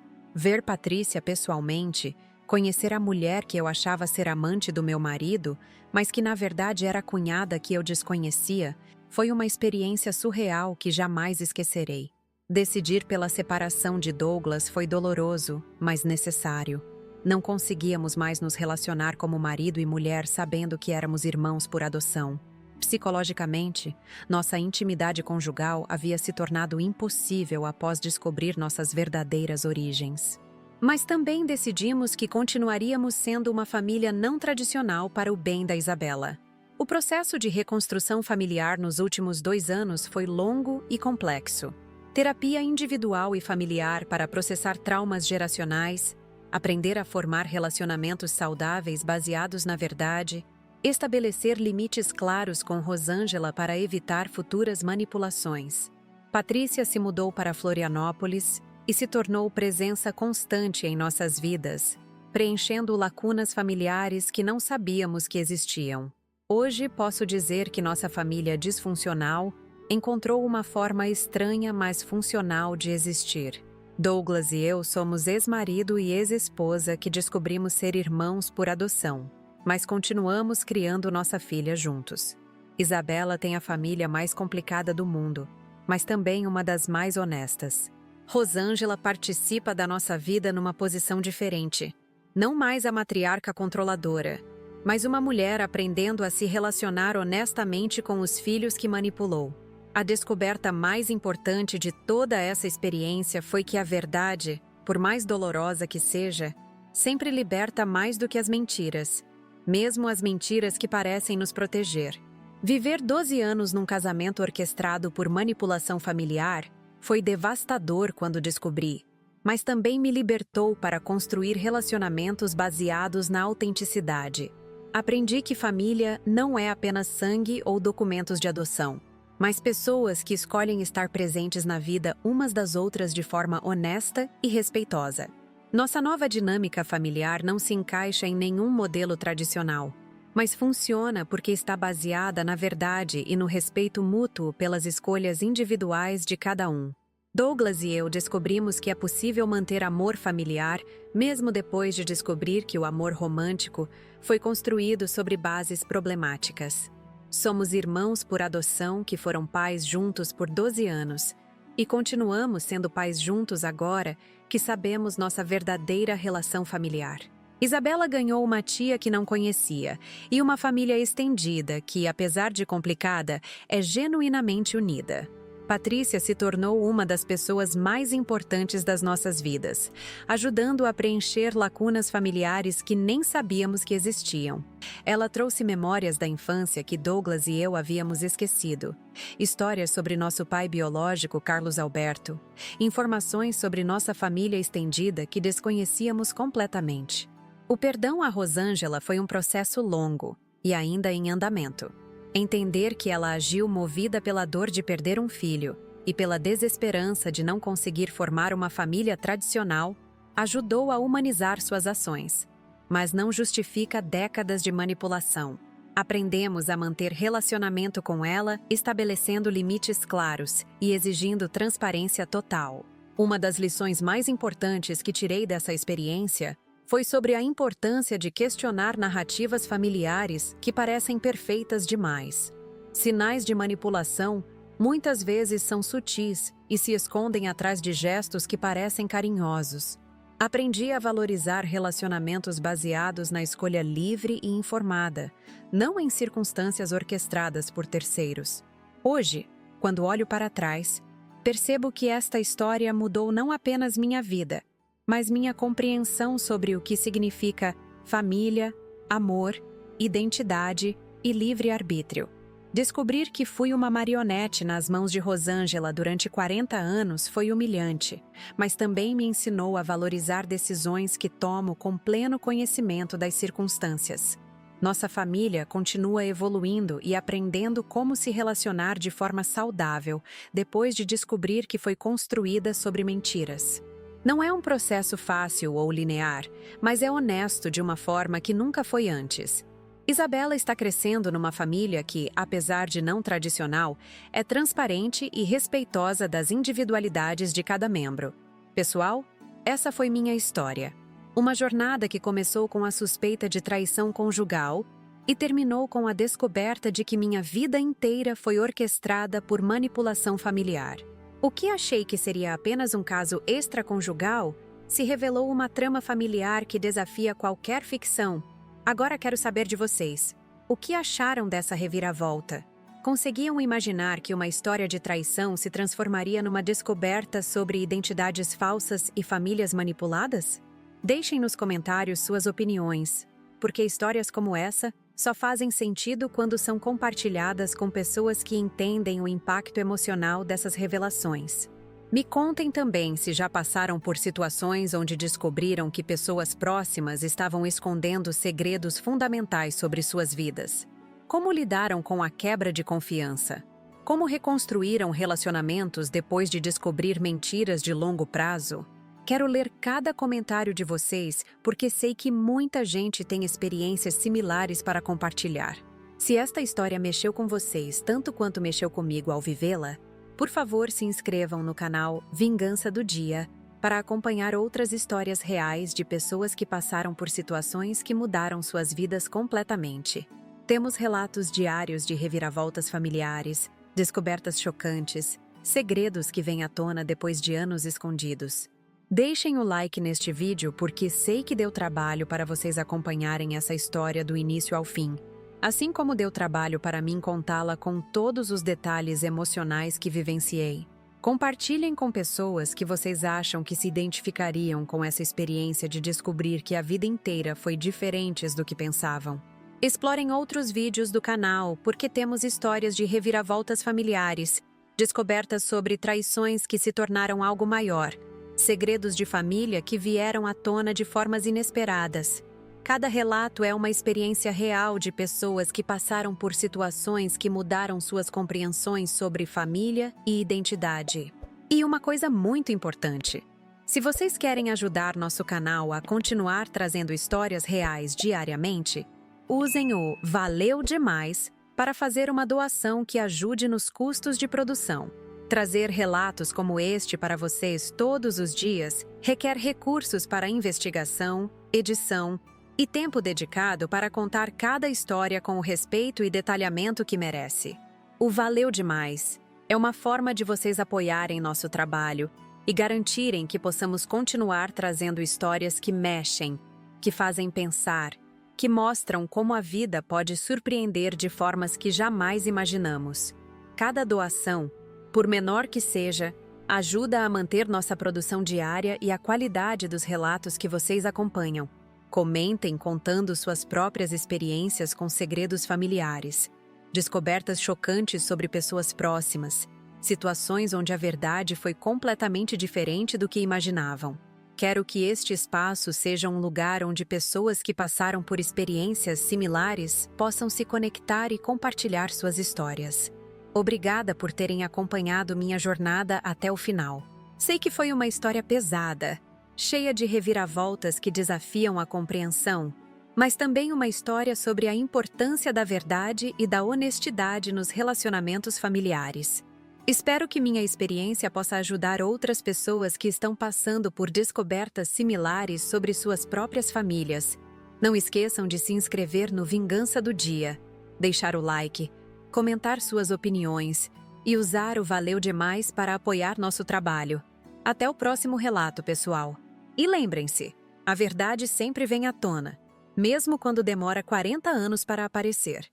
Ver Patrícia pessoalmente, conhecer a mulher que eu achava ser amante do meu marido, mas que na verdade era a cunhada que eu desconhecia, foi uma experiência surreal que jamais esquecerei. Decidir pela separação de Douglas foi doloroso, mas necessário. Não conseguíamos mais nos relacionar como marido e mulher sabendo que éramos irmãos por adoção. Psicologicamente, nossa intimidade conjugal havia se tornado impossível após descobrir nossas verdadeiras origens. Mas também decidimos que continuaríamos sendo uma família não tradicional para o bem da Isabela. O processo de reconstrução familiar nos últimos 2 anos foi longo e complexo. Terapia individual e familiar para processar traumas geracionais, aprender a formar relacionamentos saudáveis baseados na verdade, estabelecer limites claros com Rosângela para evitar futuras manipulações. Patrícia se mudou para Florianópolis e se tornou presença constante em nossas vidas, preenchendo lacunas familiares que não sabíamos que existiam. Hoje posso dizer que nossa família disfuncional encontrou uma forma estranha, mas funcional de existir. Douglas e eu somos ex-marido e ex-esposa que descobrimos ser irmãos por adoção, mas continuamos criando nossa filha juntos. Isabela tem a família mais complicada do mundo, mas também uma das mais honestas. Rosângela participa da nossa vida numa posição diferente. Não mais a matriarca controladora, mas uma mulher aprendendo a se relacionar honestamente com os filhos que manipulou. A descoberta mais importante de toda essa experiência foi que a verdade, por mais dolorosa que seja, sempre liberta mais do que as mentiras, mesmo as mentiras que parecem nos proteger. Viver 12 anos num casamento orquestrado por manipulação familiar foi devastador quando descobri, mas também me libertou para construir relacionamentos baseados na autenticidade. Aprendi que família não é apenas sangue ou documentos de adoção, mas pessoas que escolhem estar presentes na vida umas das outras de forma honesta e respeitosa. Nossa nova dinâmica familiar não se encaixa em nenhum modelo tradicional, mas funciona porque está baseada na verdade e no respeito mútuo pelas escolhas individuais de cada um. Douglas e eu descobrimos que é possível manter amor familiar, mesmo depois de descobrir que o amor romântico foi construído sobre bases problemáticas. Somos irmãos por adoção que foram pais juntos por 12 anos e continuamos sendo pais juntos agora que sabemos nossa verdadeira relação familiar. Isabela ganhou uma tia que não conhecia e uma família estendida que, apesar de complicada, é genuinamente unida. Patrícia se tornou uma das pessoas mais importantes das nossas vidas, ajudando a preencher lacunas familiares que nem sabíamos que existiam. Ela trouxe memórias da infância que Douglas e eu havíamos esquecido, histórias sobre nosso pai biológico, Carlos Alberto, informações sobre nossa família estendida que desconhecíamos completamente. O perdão a Rosângela foi um processo longo e ainda em andamento. Entender que ela agiu movida pela dor de perder um filho e pela desesperança de não conseguir formar uma família tradicional ajudou a humanizar suas ações, mas não justifica décadas de manipulação. Aprendemos a manter relacionamento com ela, estabelecendo limites claros e exigindo transparência total. Uma das lições mais importantes que tirei dessa experiência foi sobre a importância de questionar narrativas familiares que parecem perfeitas demais. Sinais de manipulação muitas vezes são sutis e se escondem atrás de gestos que parecem carinhosos. Aprendi a valorizar relacionamentos baseados na escolha livre e informada, não em circunstâncias orquestradas por terceiros. Hoje, quando olho para trás, percebo que esta história mudou não apenas minha vida, mas minha compreensão sobre o que significa família, amor, identidade e livre-arbítrio. Descobrir que fui uma marionete nas mãos de Rosângela durante 40 anos foi humilhante, mas também me ensinou a valorizar decisões que tomo com pleno conhecimento das circunstâncias. Nossa família continua evoluindo e aprendendo como se relacionar de forma saudável depois de descobrir que foi construída sobre mentiras. Não é um processo fácil ou linear, mas é honesto de uma forma que nunca foi antes. Isabela está crescendo numa família que, apesar de não tradicional, é transparente e respeitosa das individualidades de cada membro. Pessoal, essa foi minha história. Uma jornada que começou com a suspeita de traição conjugal e terminou com a descoberta de que minha vida inteira foi orquestrada por manipulação familiar. O que achei que seria apenas um caso extraconjugal se revelou uma trama familiar que desafia qualquer ficção. Agora quero saber de vocês. O que acharam dessa reviravolta? Conseguiam imaginar que uma história de traição se transformaria numa descoberta sobre identidades falsas e famílias manipuladas? Deixem nos comentários suas opiniões, porque histórias como essa só fazem sentido quando são compartilhadas com pessoas que entendem o impacto emocional dessas revelações. Me contem também se já passaram por situações onde descobriram que pessoas próximas estavam escondendo segredos fundamentais sobre suas vidas. Como lidaram com a quebra de confiança? Como reconstruíram relacionamentos depois de descobrir mentiras de longo prazo? Quero ler cada comentário de vocês porque sei que muita gente tem experiências similares para compartilhar. Se esta história mexeu com vocês tanto quanto mexeu comigo ao vivê-la, por favor, se inscrevam no canal Vingança do Dia para acompanhar outras histórias reais de pessoas que passaram por situações que mudaram suas vidas completamente. Temos relatos diários de reviravoltas familiares, descobertas chocantes, segredos que vêm à tona depois de anos escondidos. Deixem o like neste vídeo porque sei que deu trabalho para vocês acompanharem essa história do início ao fim. Assim como deu trabalho para mim contá-la com todos os detalhes emocionais que vivenciei. Compartilhem com pessoas que vocês acham que se identificariam com essa experiência de descobrir que a vida inteira foi diferente do que pensavam. Explorem outros vídeos do canal porque temos histórias de reviravoltas familiares, descobertas sobre traições que se tornaram algo maior, segredos de família que vieram à tona de formas inesperadas. Cada relato é uma experiência real de pessoas que passaram por situações que mudaram suas compreensões sobre família e identidade. E uma coisa muito importante: se vocês querem ajudar nosso canal a continuar trazendo histórias reais diariamente, usem o Valeu Demais para fazer uma doação que ajude nos custos de produção. Trazer relatos como este para vocês todos os dias requer recursos para investigação, edição e tempo dedicado para contar cada história com o respeito e detalhamento que merece. O Valeu Demais é uma forma de vocês apoiarem nosso trabalho e garantirem que possamos continuar trazendo histórias que mexem, que fazem pensar, que mostram como a vida pode surpreender de formas que jamais imaginamos. Cada doação, por menor que seja, ajuda a manter nossa produção diária e a qualidade dos relatos que vocês acompanham. Comentem contando suas próprias experiências com segredos familiares, descobertas chocantes sobre pessoas próximas, situações onde a verdade foi completamente diferente do que imaginavam. Quero que este espaço seja um lugar onde pessoas que passaram por experiências similares possam se conectar e compartilhar suas histórias. Obrigada por terem acompanhado minha jornada até o final. Sei que foi uma história pesada, cheia de reviravoltas que desafiam a compreensão, mas também uma história sobre a importância da verdade e da honestidade nos relacionamentos familiares. Espero que minha experiência possa ajudar outras pessoas que estão passando por descobertas similares sobre suas próprias famílias. Não esqueçam de se inscrever no Vingança do Dia, deixar o like, comentar suas opiniões e usar o Valeu Demais para apoiar nosso trabalho. Até o próximo relato, pessoal! E lembrem-se, a verdade sempre vem à tona, mesmo quando demora 40 anos para aparecer.